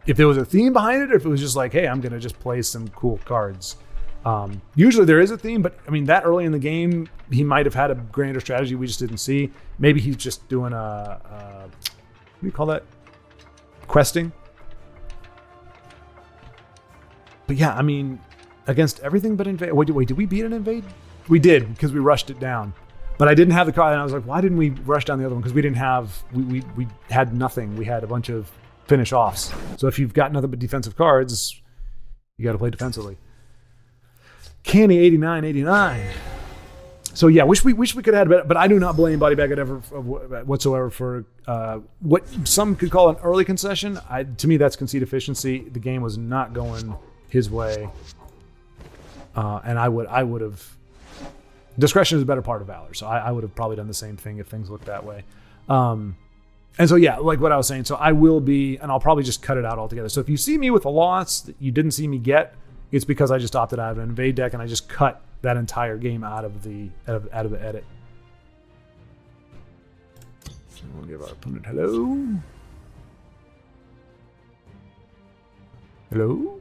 if there was a theme behind it, or if it was just like, hey, I'm gonna just play some cool cards. Usually there is a theme, but I mean that early in the game he might have had a grander strategy we just didn't see. Maybe he's just doing what do you call that? Questing. But yeah, I mean, against everything but invade. Wait, did we beat an invade? We did because we rushed it down. But I didn't have the card, and I was like, why didn't we rush down the other one? Because we didn't have, we had nothing. We had a bunch of finish offs. So if you've got nothing but defensive cards, you got to play defensively. Canny 89. So yeah, wish we could have had better, but I do not blame Body Bag whatsoever for what some could call an early concession. To me, that's concede efficiency. The game was not going his way, and I would have. Discretion is a better part of valor, so I would have probably done the same thing if things looked that way. And so yeah, like what I was saying, so I will be, and I'll probably just cut it out altogether. So if you see me with a loss that you didn't see me get, it's because I just opted out of an invade deck and I just cut that entire game out of the edit. So we'll give our opponent hello. Hello?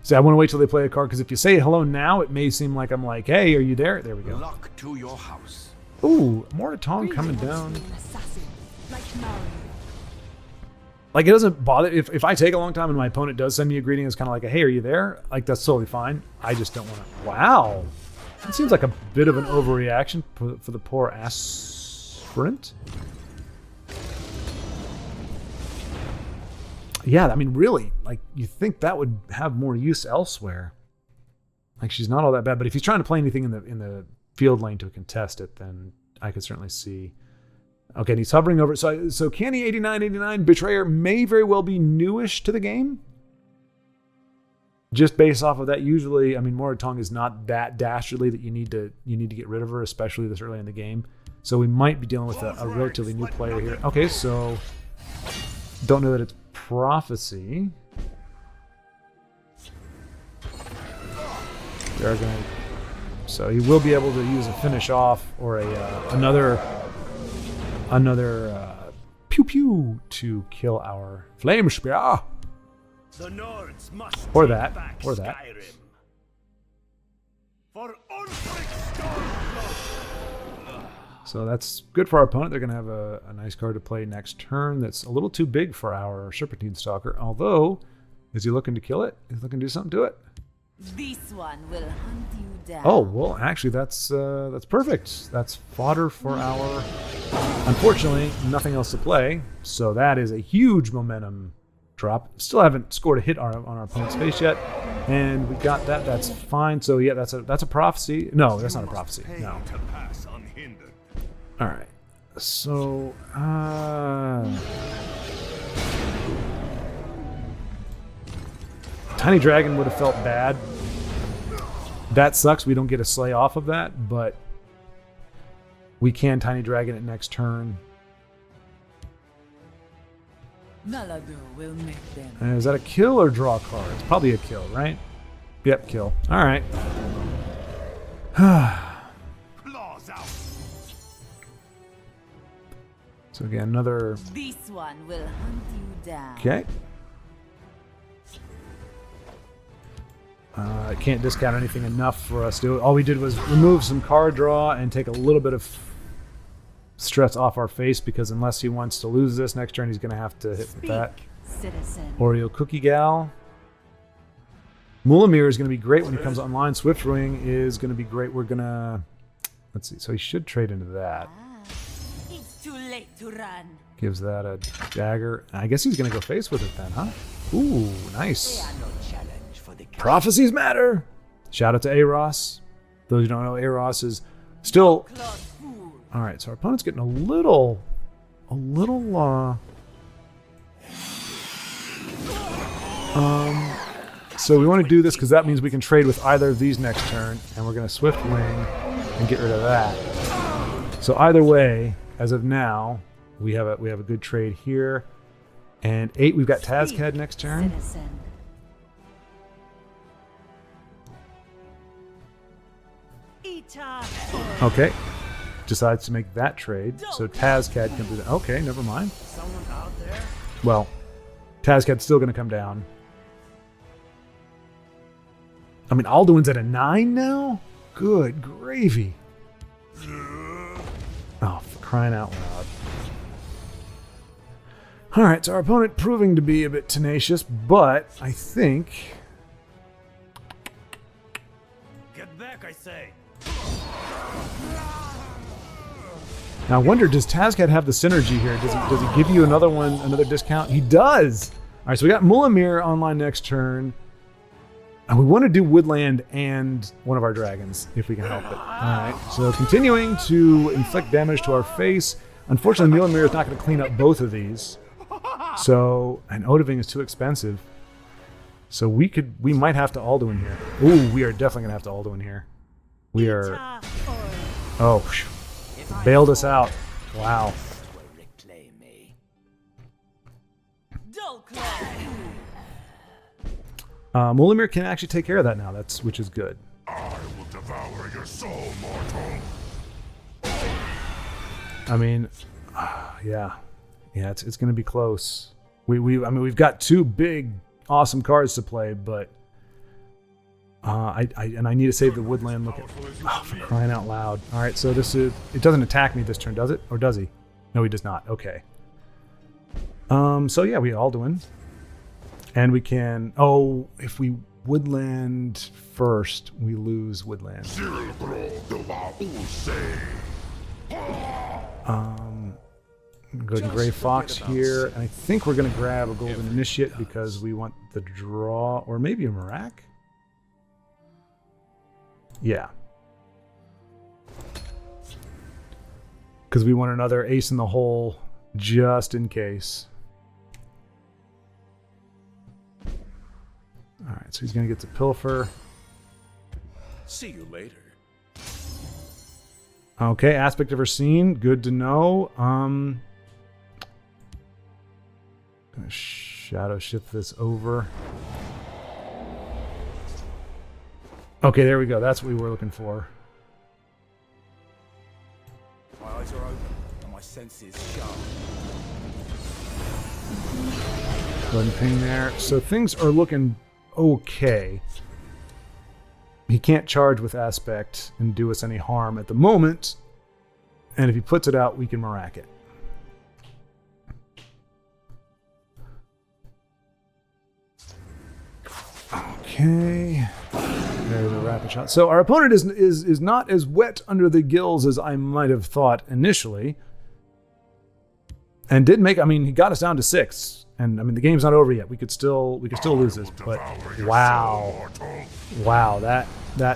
See, I want to wait till they play a card, because if you say hello now, it may seem like I'm like, hey, are you there? There we go. Luck to your house. Ooh, Mortatong coming down. Like, it doesn't bother. If I take a long time and my opponent does send me a greeting, it's kind of like, hey, are you there? Like, that's totally fine. I just don't want to. Wow. It seems like a bit of an overreaction for the poor aspirant. Yeah, I mean, really, like, you think that would have more use elsewhere. Like, she's not all that bad, but if he's trying to play anything in the field lane to contest it, then I could certainly see. Okay, and he's hovering over. So Canny 89 Betrayer may very well be newish to the game. Just based off of that, usually, I mean, Mortatong is not that dastardly that you need to get rid of her, especially this early in the game. So we might be dealing with a relatively new player here. Okay, so don't know that it's Prophecy. They're going to, so he will be able to use a finish off or another pew pew to kill our flame spear. The Nords must Or take that, back or that. Skyrim. For Ulfric Stormblood. So that's good for our opponent. They're going to have a nice card to play next turn that's a little too big for our Serpentine Stalker. Although, Is he looking to kill it? Is he looking to do something to it? This one will hunt you down. Oh, well, actually, that's perfect. That's fodder for our... Unfortunately, nothing else to play, so that is a huge momentum drop. Still haven't scored a hit on our opponent's face yet, and we got that. That's fine. So, yeah, that's a prophecy. No, that's not a prophecy. No. To pass unhindered. All right. So, Tiny Dragon would have felt bad. That sucks. We don't get a slay off of that, but we can Tiny Dragon it next turn. Nalado will make them. Is that a kill or draw card? It's probably a kill, right? Yep, kill. All right. Claws out. So again, another... This one will hunt you down. Okay. I can't discount anything enough for us to... All we did was remove some card draw and take a little bit of stress off our face, because unless he wants to lose this next turn, he's going to have to hit with that. Citizen. Oreo Cookie Gal. Mulamir is going to be great when he comes online. Swiftwing is going to be great. We're going to... Let's see. So he should trade into that. It's too late to run. Gives that a dagger. I guess he's going to go face with it then, huh? Ooh, nice. They are no challenge for the Prophecies matter. Shout out to Aros. Those who don't know, Aros is still... All right, so our opponent's getting a little... So we want to do this because that means we can trade with either of these next turn, and we're going to Swift Wing and get rid of that. So either way, as of now, we have a good trade here. And 8, we've got Tazcad next turn. Citizen. Okay. Decides to make that trade. So Tazcad can do that. Okay, never mind. Someone out there? Well, Tazcad's still going to come down. I mean, Alduin's at a 9 now? Good gravy. Oh, for crying out loud. All right, so our opponent proving to be a bit tenacious, but I think... Get back, I say. Now, I wonder, does Tazcad have the synergy here? Does he give you another one, another discount? He does! All right, so we got Mulamir online next turn. And we want to do Woodland and one of our dragons, if we can help it. All right, so continuing to inflict damage to our face. Unfortunately, Mulamir is not going to clean up both of these. So, and Odoving is too expensive. So we might have to Alduin here. Ooh, we are definitely going to have to Alduin here. We are... Oh, phew. Bailed us out. Wow. reclaim me. Mulamir can actually take care of that now, which is good. I will devour your soul, mortal. I mean, yeah, it's going to be close. I mean, we've got 2 big, awesome cards to play, but I need to save the Woodland. Look at, for crying out loud! All right, so it doesn't attack me this turn, does it? Or does he? No, he does not. Okay. So yeah, we Alduin, and we can. Oh, if we Woodland first, we lose Woodland. Go ahead and Gray Fox here, and I think we're going to grab a Golden Initiate because we want the draw, or maybe a Marak? Yeah. Because we want another ace in the hole, just in case. Alright, so he's going to get to Pilfer. See you later. Okay, Aspect of her scene, good to know. Gonna shadow shift this over. Okay, there we go. That's what we were looking for. My eyes are open and my senses sharp. Go ahead and ping there. So things are looking okay. He can't charge with Aspect and do us any harm at the moment. And if he puts it out, we can Marak it. Okay. There's a rapid shot. So our opponent is not as wet under the gills as I might have thought initially. And did make, I mean, he got us down to 6. And I mean, the game's not over yet. We could still lose this. But wow. Wow, that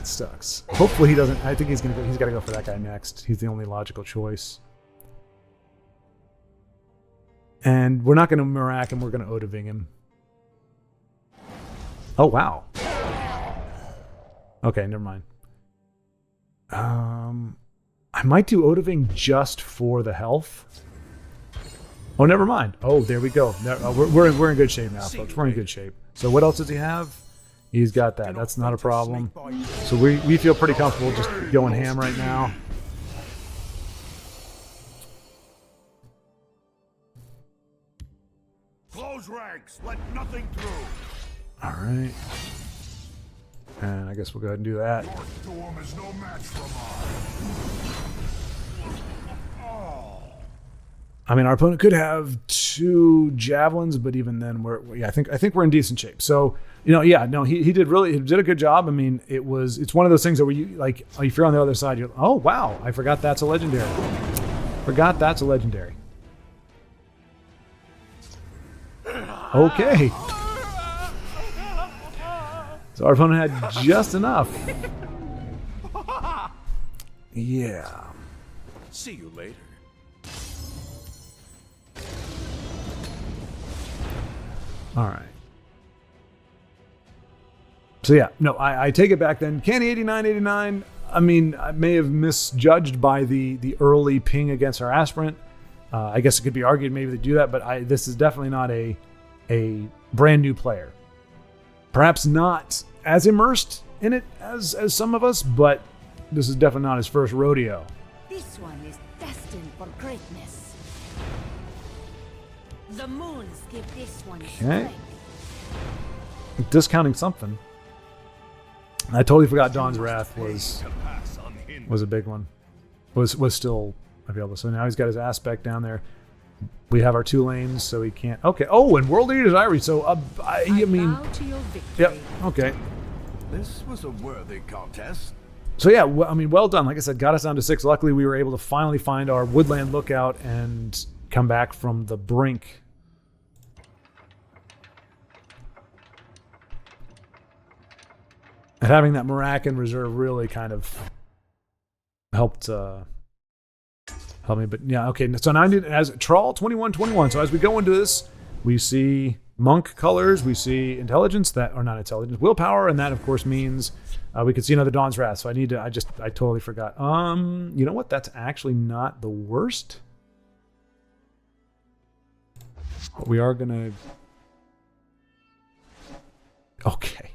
sucks. Hopefully he doesn't. I think he's got to go for that guy next. He's the only logical choice. And we're not going to Mirac him. We're going to Odaving him. Oh, wow. Okay, never mind. I might do Odaving just for the health. Oh, never mind. Oh, there we go. We're in good shape now, folks. We're in good shape. So what else does he have? He's got that. That's not a problem. So we feel pretty comfortable just going ham right now. Close ranks. Let nothing through. All right. And I guess we'll go ahead and do that. Your storm is no match for mine. I mean, our opponent could have 2 javelins, but even then, I think we're in decent shape. So, he did a good job. I mean, it's one of those things that where you like, if you're on the other side, you're, oh wow, I forgot that's a legendary. Okay. So our opponent had just enough. Yeah. See you later. All right. So yeah, no, I take it back then. Canny 89. I mean, I may have misjudged by the early ping against our aspirant. I guess it could be argued maybe they do that, but this is definitely not a brand new player. Perhaps not as immersed in it as some of us, but this is definitely not his first rodeo. This one is destined for greatness. The moons give this one strength. Discounting something. I totally forgot Dawn's Wrath was a big one. Was still available. So now he's got his aspect down there. We have our 2 lanes, so he can't. Okay. Oh, and World Eater's Ivory. So I mean, bow to your victory. yep. Okay. This was a worthy contest. So yeah, I mean, well done. Like I said, got us down to 6. Luckily, we were able to finally find our woodland lookout and come back from the brink. And having that Mirac in reserve really kind of helped me. But yeah, okay. So now I need as Trawl 2121. So as we go into this, we see monk colors, we see intelligence willpower, and that of course means we could see another Dawn's Wrath. So I totally forgot. You know what? That's actually not the worst. But we are gonna. Okay.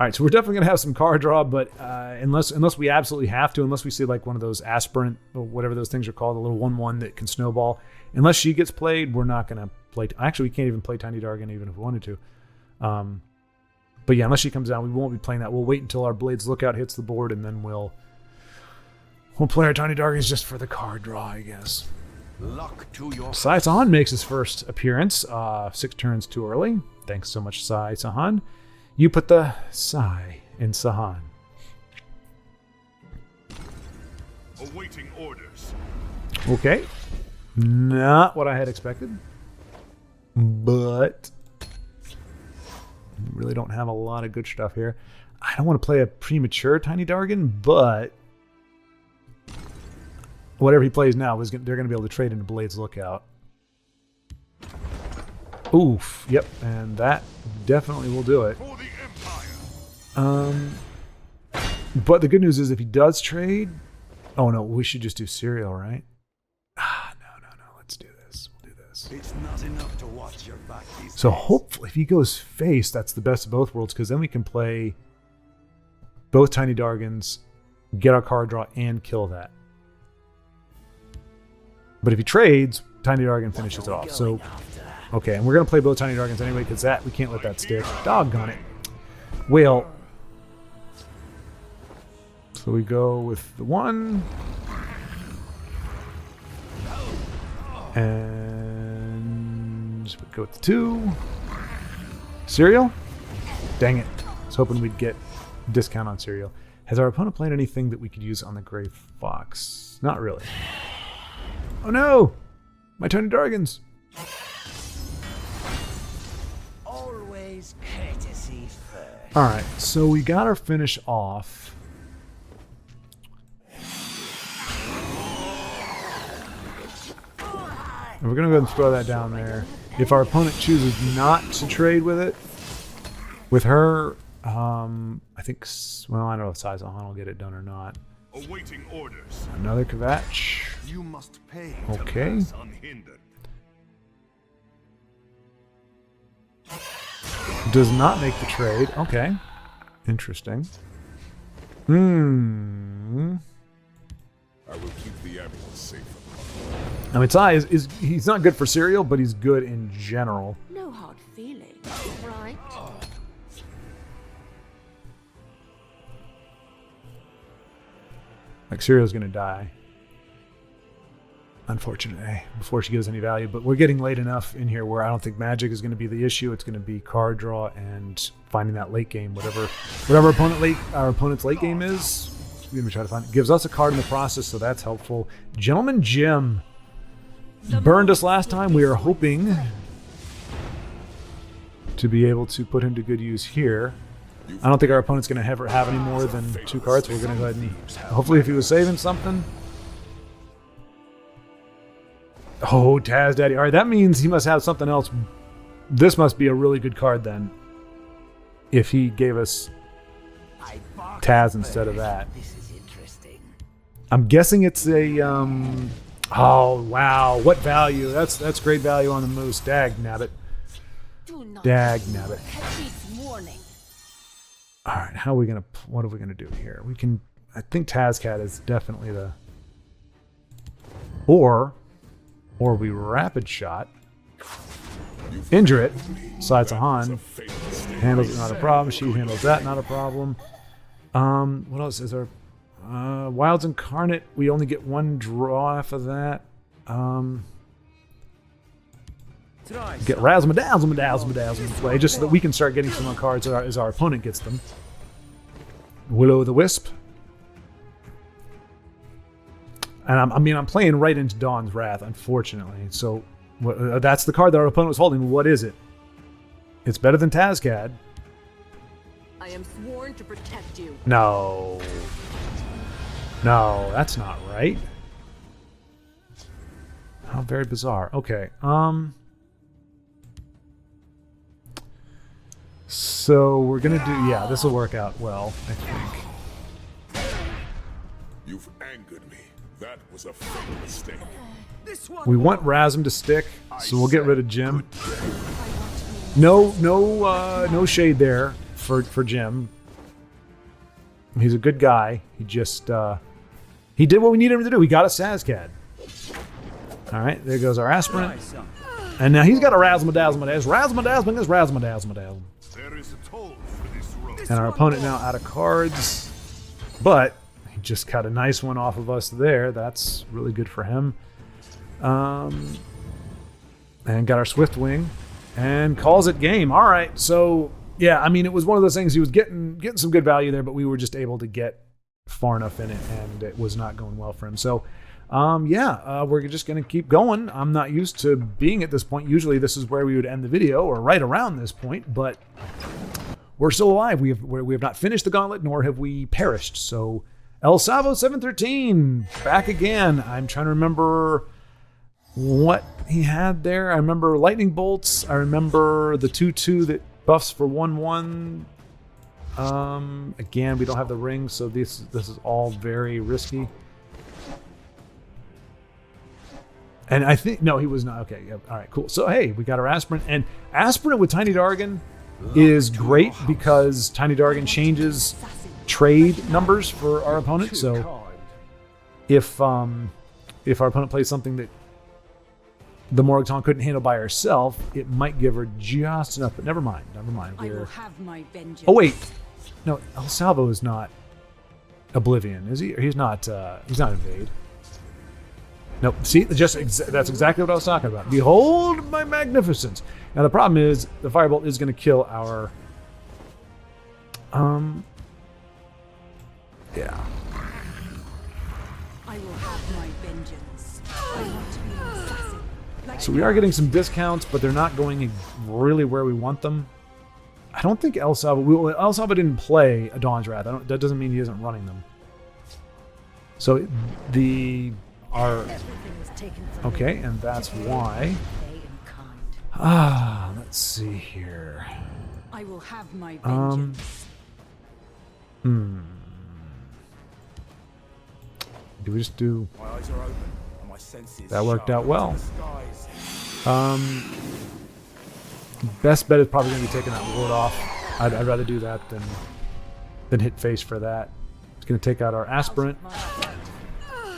All right, so we're definitely going to have some card draw, but unless we absolutely have to, unless we see like one of those aspirant or whatever those things are called, the little 1/1 that can snowball, unless she gets played, we're not going to play. Actually, we can't even play Tiny Dargan even if we wanted to. But yeah, unless she comes down, we won't be playing that. We'll wait until our Blades Lookout hits the board, and then we'll play our Tiny Dargans just for the card draw, I guess. Luck to your Sahan makes his first appearance 6 turns too early. Thanks so much, Sahan. You put the Sai in Sahan. Awaiting orders. Okay. Not what I had expected. But really don't have a lot of good stuff here. I don't want to play a premature Tiny Dargan, but whatever he plays now, they're going to be able to trade into Blades Lookout. Oof. Yep. And that definitely will do it. For the Empire. But the good news is if he does trade... Oh, no. We should just do Serial, right? No. Let's do this. We'll do this. It's not enough to watch your back these So days. hopefully if he goes face, that's the best of both worlds, because then we can play both Tiny Dargans, get our card draw, and kill that. But if he trades, Tiny Dargan finishes it off. So, okay, and we're going to play both Tiny Dargans anyway, because we can't let that stick. Doggone it. Well, so we go with the 1. And we go with the 2. Serial? Dang it. was hoping we'd get discount on cereal. Has our opponent played anything that we could use on the Gray Fox? Not really. Oh no! My Tiny Dargans! Always courtesy first. Alright, so we got our finish off. And we're going to go ahead and throw that down there. If our opponent chooses not to trade with it, with her, I think, well, I don't know if Size Han will get it done or not. Awaiting orders. Another Kvatch. You must pay Okay. to pass unhindered. Does not make the trade. Okay. Interesting. I will keep the ambulance safe. I mean, Tai is he's not good for cereal, but he's good in general. No hard feelings, right? Like, cereal's gonna die. Unfortunately, before she gives any value. But we're getting late enough in here where I don't think magic is gonna be the issue. It's gonna be card draw and finding that late game, whatever our opponent's late game is. We're gonna try to find it. Gives us a card in the process, so that's helpful. Gentleman Jim burned us last time. We are hoping to be able to put him to good use here. I don't think our opponent's going to ever have any more than 2 cards. We're going to go ahead and hopefully, if he was saving something. Oh, Taz Daddy. All right, that means he must have something else. This must be a really good card then. If he gave us Taz instead of that. This is interesting. I'm guessing it's a oh wow, what value? That's great value on the moose. Dag nabbit. Dag nabbit. Warning. All right, what are we gonna do here? I think Tazcat is definitely the, or we rapid shot, injure it. Sides of Han handles it, not a problem. She handles that, not a problem. What else is there? Wilds Incarnate, we only get 1 draw off of that. Get Razzle-ma-dazzle-ma-dazzle-ma-dazzle in play, just so that we can start getting some more cards as our opponent gets them. Will-o'-the-Wisp. And I'm playing right into Dawn's Wrath, unfortunately. So that's the card that our opponent was holding. What is it? It's better than Tazcad. I am sworn to protect you. No, that's not right. How very bizarre. Okay. So we're gonna do, yeah, this will work out well, I think. You've angered me. That was a fatal mistake. We want Razum to stick, so we'll get rid of Jim. No shade there for Jim. He's a good guy. He just he did what we needed him to do. He got a Sazcad. All right, there goes our aspirant. And now he's got a Razzle-ma-dazzle-ma-dazzle. Razzle-ma-dazzle-ma-dazzle, Razzle-ma-dazzle-ma-dazzle. There is a toll for this road. And our opponent now out of cards. But he just got a nice one off of us there. That's really good for him. And got our Swift Wing. And calls it game. All right, so yeah, I mean, it was one of those things. He was getting some good value there, but we were just able to get far enough in it, and it was not going well for him. So we're just going to keep going. I'm not used to being at this point. Usually this is where we would end the video, or right around this point, but we're still alive. We have not finished the gauntlet, nor have we perished. So El Savo 713 back again. I'm trying to remember what he had there. I remember lightning bolts. I remember the 2/2 that buffs for 1/1. Again, we don't have the ring, so this is all very risky. And I think, no, he was not. Okay, yeah, all right, cool. So, hey, we got our Aspirant. And Aspirant with Tiny Dargan is great because Tiny Dargan changes trade numbers for our opponent. So if our opponent plays something that the Morgton couldn't handle by herself, it might give her just enough. But never mind. I will have my vengeance. Oh, wait. No, El Salvo is not Oblivion, is he? Or he's not Invade. Nope. See, that's exactly what I was talking about. Behold my magnificence. Now the problem is the Firebolt is going to kill our Yeah. I will have my vengeance. I want to be an assassin. Like So we are getting some discounts, but they're not going really where we want them. I don't think El Salva didn't play a Dawn's Wrath. That doesn't mean he isn't running them. So everything was taken from okay, me. and that's why. They in kind. Let's see here. I will have my vengeance. Do we just do? My eyes are open, and my senses That worked sharp out well. to the skies. Best bet is probably going to be taking that ward off. I'd rather do that than hit face for that. It's going to take out our aspirant.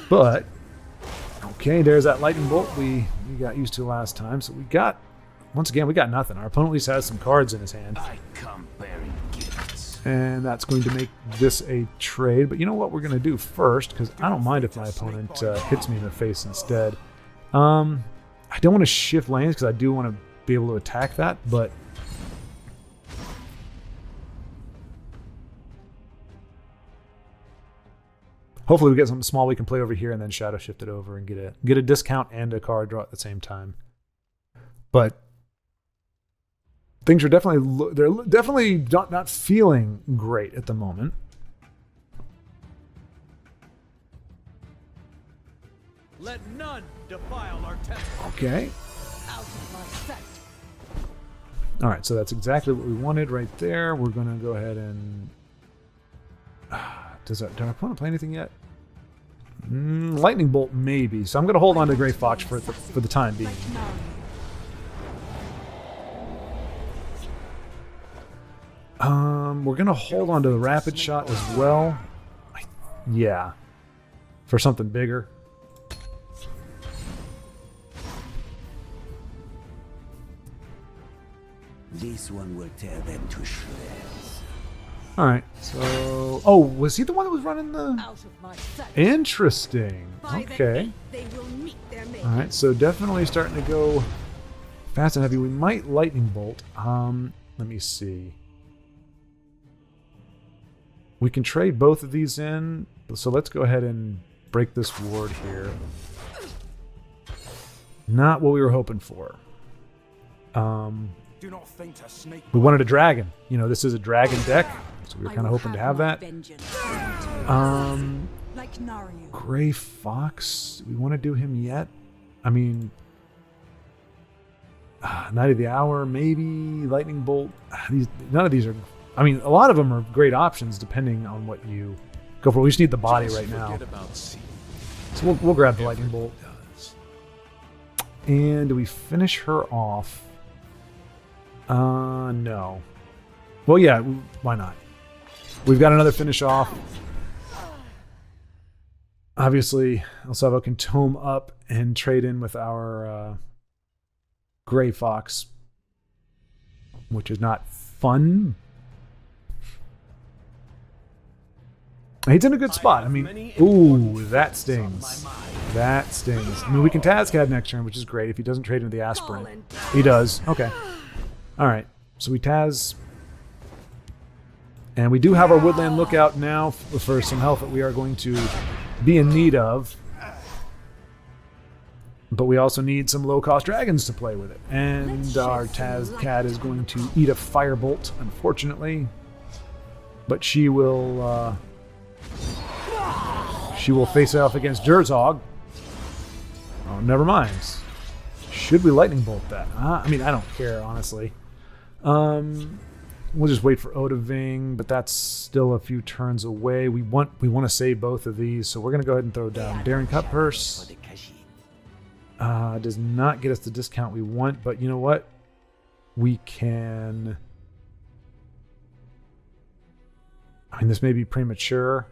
But okay, there's that lightning bolt we got used to last time. So we got, once again, we got nothing. Our opponent at least has some cards in his hand. I come bearing gifts. And that's going to make this a trade. But you know what we're going to do first, because I don't mind if my opponent hits me in the face instead. I don't want to shift lanes because I do want to be able to attack that, but hopefully we get something small we can play over here and then shadow shift it over and get a discount and a card draw at the same time. But things are definitely not feeling great at the moment. Let none defile our temple. Okay. Out of my sight. All right, so that's exactly what we wanted right there. We're going to go ahead and... Did our opponent play anything yet? Lightning Bolt, maybe. So I'm going to hold on to Grey Fox for the time being. We're going to hold on to the Rapid Shot as well. Yeah. For something bigger. This one will tear them to shreds. All right, so... Oh, was he the one that was running the... Out of my sight. Interesting. By the Okay. feet, they will meet their mate. All right, so definitely starting to go fast and heavy. We might Lightning Bolt. Let me see. We can trade both of these in. So let's go ahead and break this ward here. Not what we were hoping for. Do not think to sneak. We wanted a dragon. You know, this is a dragon deck, so we were I kind of will hoping to have my that. vengeance. Like Naryu. Gray Fox. Do we want to do him yet? I mean, Night of the Hour, maybe Lightning Bolt. None of these are. I mean, a lot of them are great options depending on what you go for. We just need the body right now. So we'll grab the Lightning Bolt. And do we finish her off? No. Well, yeah, why not? We've got another finish off. Obviously, El Salvo can tome up and trade in with our Gray Fox, which is not fun. He's in a good spot. I mean, ooh, that stings. That stings. I mean, we can Tazcad next turn, which is great if he doesn't trade into the aspirant. He does. Okay. All right. So we Taz. And we do have our Woodland Lookout now for some health that we are going to be in need of. But we also need some low-cost dragons to play with it. And our Tazcad is going to eat a Firebolt, unfortunately. But she will face off against Jerzog. Oh, never mind. Should we Lightning Bolt that? I mean, I don't care, honestly. We'll just wait for Odaving, but that's still a few turns away. We want to save both of these, so we're going to go ahead and throw down Daring Cut Purse. Does not get us the discount we want, but you know what? We can... I mean, this may be premature.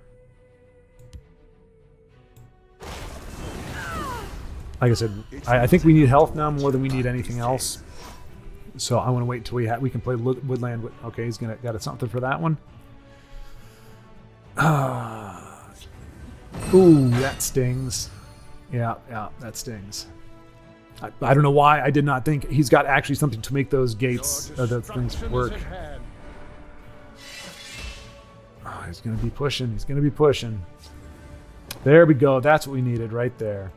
Like I said, I think we need health now more than we need anything else. So I want to wait until we can play Woodland. Okay, he's got something for that one. Ooh, that stings. Yeah, that stings. I don't know why I did not think he's got actually something to make those gates, those things work. He's going to be pushing. He's going to be pushing. There we go. That's what we needed right there.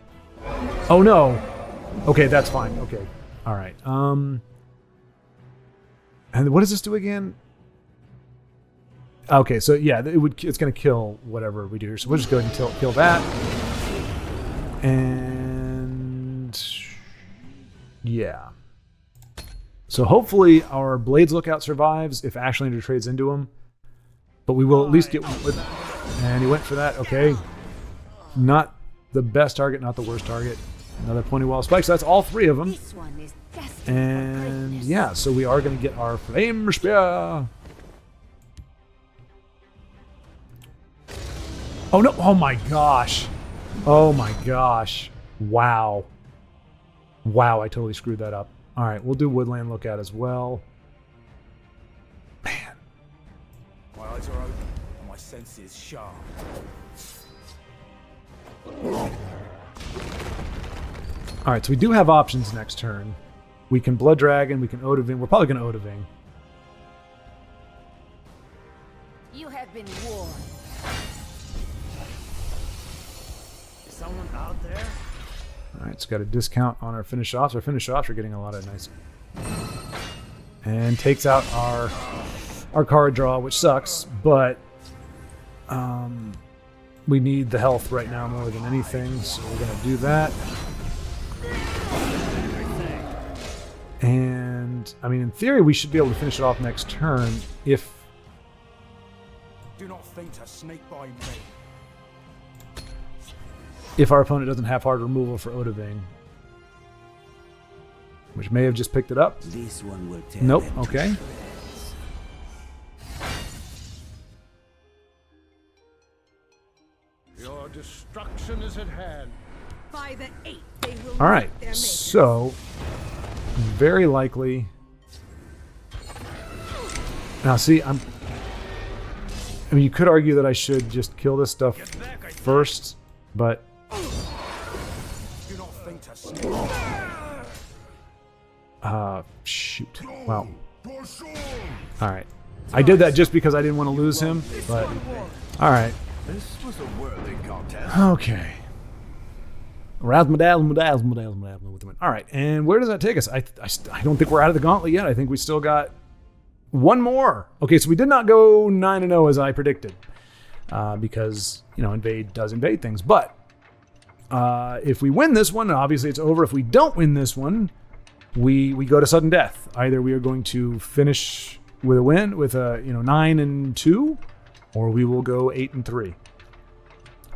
Oh, no. Okay, that's fine. Okay. All right. And what does this do again? Okay, so yeah, it's going to kill whatever we do here. So we'll just go ahead and kill that. And yeah. So hopefully our Blades Lookout survives if Ashlander trades into him. But we will at least get one. And he went for that. Okay. Not the best target, not the worst target. Another pointy wall spike. So that's all three of them. This one is destined for And greatness. yeah, so we are going to get our Flame Spear. Oh no. Oh my gosh. Oh my gosh. Wow. Wow, I totally screwed that up. All right, we'll do Woodland Lookout as well. Man. My eyes are open and my senses sharp. All right, so we do have options next turn. We can Blood Dragon, we can Odahviing. We're probably going to Odahviing. You have been warned. Is someone out there? All right, it's got a discount on our finish offs. Our finish offs are getting a lot of nice. And takes out our card draw, which sucks, but we need the health right now more than anything, so we're going to do that. And, I mean, in theory, we should be able to finish it off next turn if... Do not think to snake by me. If our opponent doesn't have hard removal for Odahviing. Which may have just picked it up. This one will tear Nope, them to okay. shreds. Your destruction is at hand. By the 8th, they will All right, meet their maker. so very likely. Now, see, I mean, you could argue that I should just kill this stuff first, but Do not think to snake. shoot. Well, all right. I did that just because I didn't want to lose him, but all right. This was a worthy contest. Okay. Razzle-dazzle with the win. All right, and where does that take us? I don't think we're out of the gauntlet yet. I think we still got one more. Okay, so we did not go 9-0 as I predicted, because invade does invade things. But if we win this one, obviously it's over. If we don't win this one, we go to sudden death. Either we are going to finish with a win with a 9-2, or we will go 8-3.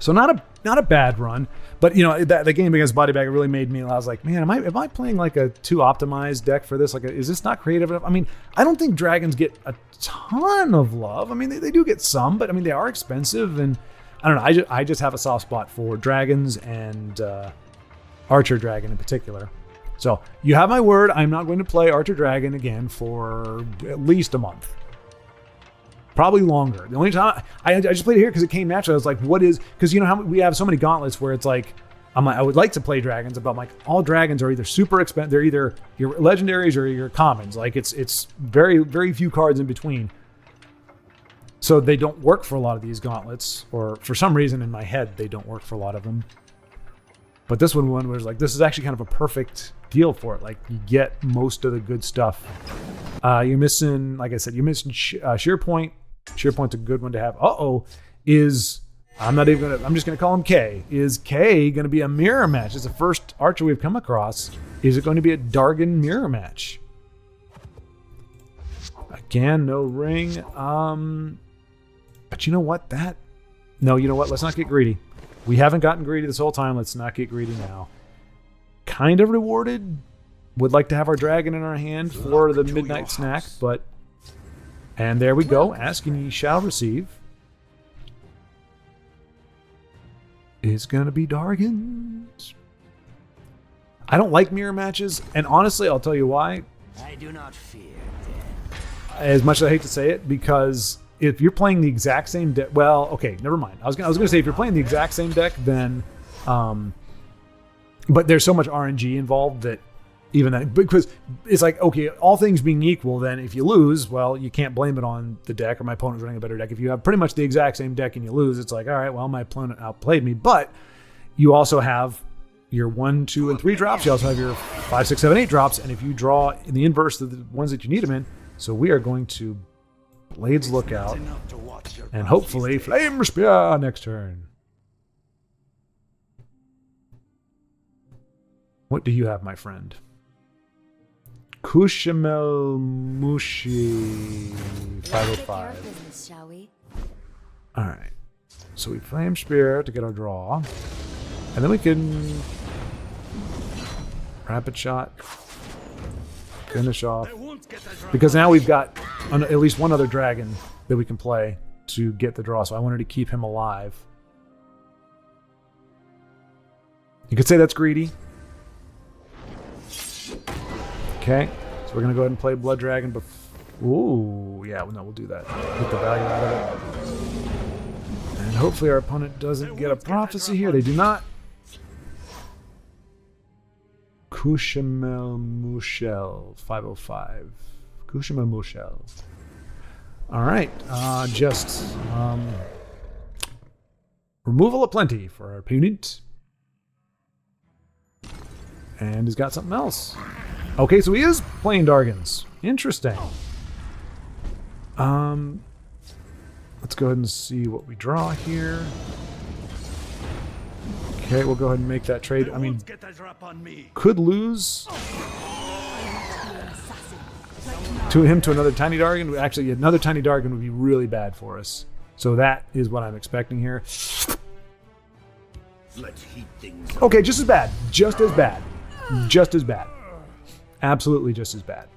So not a bad run, but the game against Bodybag really made me. I was like, man, am I playing like a too optimized deck for this? Like, is this not creative enough? I mean, I don't think dragons get a ton of love. I mean, they do get some, but I mean, they are expensive, and I don't know. I just have a soft spot for dragons and Archer Dragon in particular. So you have my word. I'm not going to play Archer Dragon again for at least a month. Probably longer. The only time I just played it here because it came naturally. I was like, what is, because how we have so many gauntlets where it's like, I would like to play dragons, but I'm like, all dragons are either super expensive, they're either your legendaries or your commons. Like it's very, very few cards in between. So they don't work for a lot of these gauntlets, or for some reason in my head, they don't work for a lot of them. But this one was like, this is actually kind of a perfect deal for it. Like, you get most of the good stuff. You're missing, like I said, you're missing Sheer Point. Sheer Point's a good one to have. I'm just going to call him K. Is K going to be a mirror match? It's the first Archer we've come across. Is it going to be a Dargan mirror match? Again, no ring. But you know what? No, you know what? Let's not get greedy. We haven't gotten greedy this whole time. Let's not get greedy now. Kind of rewarded. Would like to have our dragon in our hand for the midnight snack, but... And there we go. Ask and ye shall receive. Is going to be Dargans. I don't like mirror matches, and honestly, I'll tell you why. I do not fear death. As much as I hate to say it, because if you're playing the exact same deck, well, okay, never mind. I was gonna say if you're playing the exact same deck, then, but there's so much RNG involved that even then, because it's like, okay, all things being equal, then if you lose, well, you can't blame it on the deck or my opponent's running a better deck. If you have pretty much the exact same deck and you lose, it's like, all right, well, my opponent outplayed me. But you also have your 1, 2, and 3 drops. You also have your 5, 6, 7, 8 drops. And if you draw in the inverse of the ones that you need them in, so we are going to Blades Lookout and hopefully Flame Spear next turn. What do you have, my friend? Kushamel Mushi 505. Business, shall we? Alright. So we Flame Spear to get our draw. And then we can Rapid Shot. Finish off. Because now we've got at least one other dragon that we can play to get the draw. So I wanted to keep him alive. You could say that's greedy. Okay, so we're going to go ahead and play Blood Dragon. Ooh, yeah, no, we'll do that. Get the value out of it. And hopefully our opponent doesn't get a prophecy here. They do not. Kushamel Mushel 505. Kushamel Mushel. All right, just removal of plenty for our opponent. And he's got something else. Okay, so he is playing Dargans. Interesting. Let's go ahead and see what we draw here. Okay, we'll go ahead and make that trade. I mean, could lose to him to another Tiny Dargan. Actually, another Tiny Dargan would be really bad for us. So that is what I'm expecting here. Let's heat things. Okay, just as bad. Just as bad. Just as bad. Absolutely just as bad.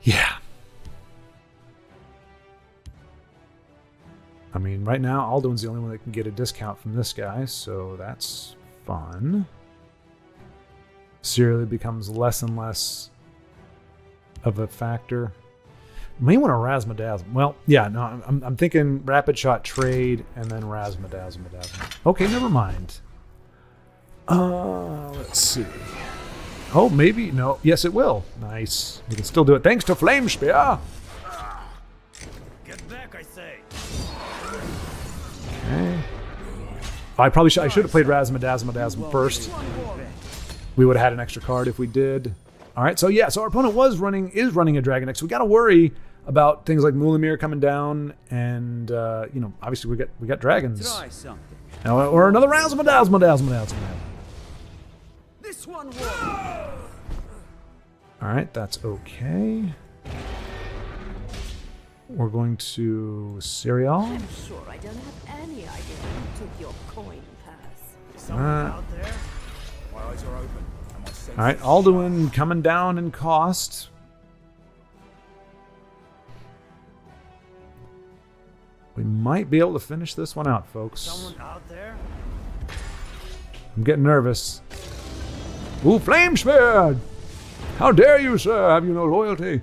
Yeah. I mean, right now, Alduin's the only one that can get a discount from this guy, so that's fun. Serially becomes less and less of a factor. May want to Razzmadazzle. Well, yeah, no, I'm thinking Rapid Shot trade and then Razzmadazzle. Okay, never mind. Let's see. Oh, maybe. No. Yes, it will. Nice. You can still do it. Thanks to Flame Spear. Get back, I say. Okay. I should have played Razzmadazzle first. We would have had an extra card if we did. All right. So yeah. So our opponent is running a Dragon deck. So we got to worry about things like Mulamir coming down, and obviously we got dragons. Try something. Or another Razzmadazzle. This one All right, that's okay. We're going to Cereal. I'm sure I don't have any idea who took your coin purse. Someone out there? My eyes are open. All right, Alduin coming down in cost. We might be able to finish this one out, folks. Someone out there? I'm getting nervous. Ooh, Flame Spear! How dare you, sir? Have you no loyalty?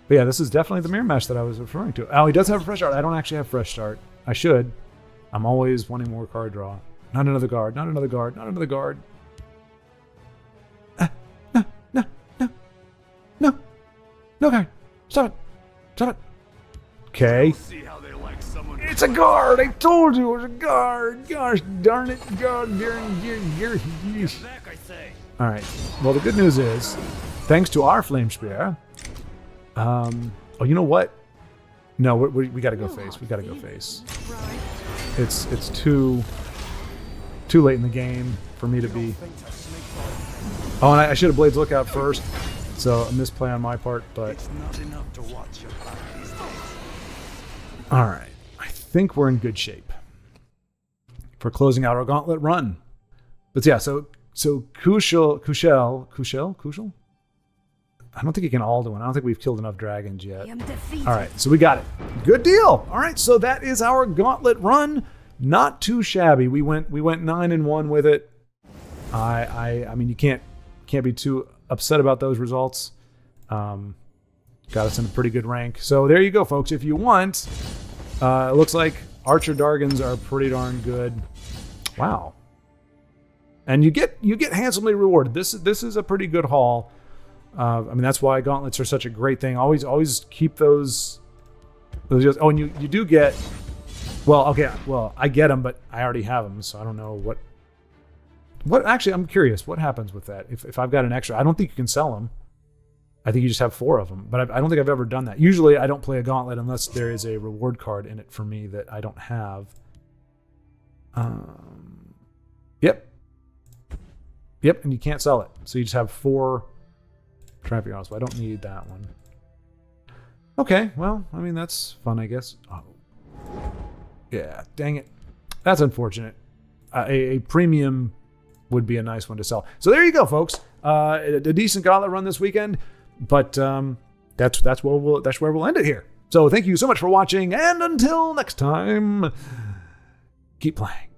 But yeah, this is definitely the mirror mesh that I was referring to. Oh, he does have a fresh start. I don't actually have fresh start. I should. I'm always wanting more card draw. Not another guard. Not another guard. Not another guard. No guard. Stop it. Stop it. Okay. See how they like someone. It's a guard. I told you it was a guard. Gosh darn it. God darn it. Get back, I say. All right. Well, the good news is, thanks to our Flame Spear. Oh, you know what? No, we got to go face. We got to go face. It's too late in the game for me to be. Oh, and I should have Blades Lookout first. So a misplay on my part, but. It's not enough to watch your back these days. All right. I think we're in good shape for closing out our gauntlet run. But yeah, so Kushel. I don't think he can Alduin. I don't think we've killed enough dragons yet. All right, so we got it. Good deal. All right, so that is our gauntlet run. Not too shabby. We went 9-1 with it. I mean, you can't be too upset about those results. Got us in a pretty good rank. So there you go, folks. If you want, it looks like Archer Dargans are pretty darn good. Wow. And you get handsomely rewarded. This is a pretty good haul. I mean, that's why gauntlets are such a great thing. Always keep those. And you do get. Well, okay. Well, I get them, but I already have them, so I don't know what. What actually? I'm curious. What happens with that? If I've got an extra, I don't think you can sell them. I think you just have 4 of them, but I don't think I've ever done that. Usually, I don't play a gauntlet unless there is a reward card in it for me that I don't have. Yep, and you can't sell it, so you just have 4 trapping arrows. So I don't need that one. Okay, well, I mean that's fun, I guess. Oh, yeah, dang it, that's unfortunate. A premium would be a nice one to sell. So there you go, folks. A decent gauntlet run this weekend. But that's where we'll end it here. So thank you so much for watching, and until next time, keep playing.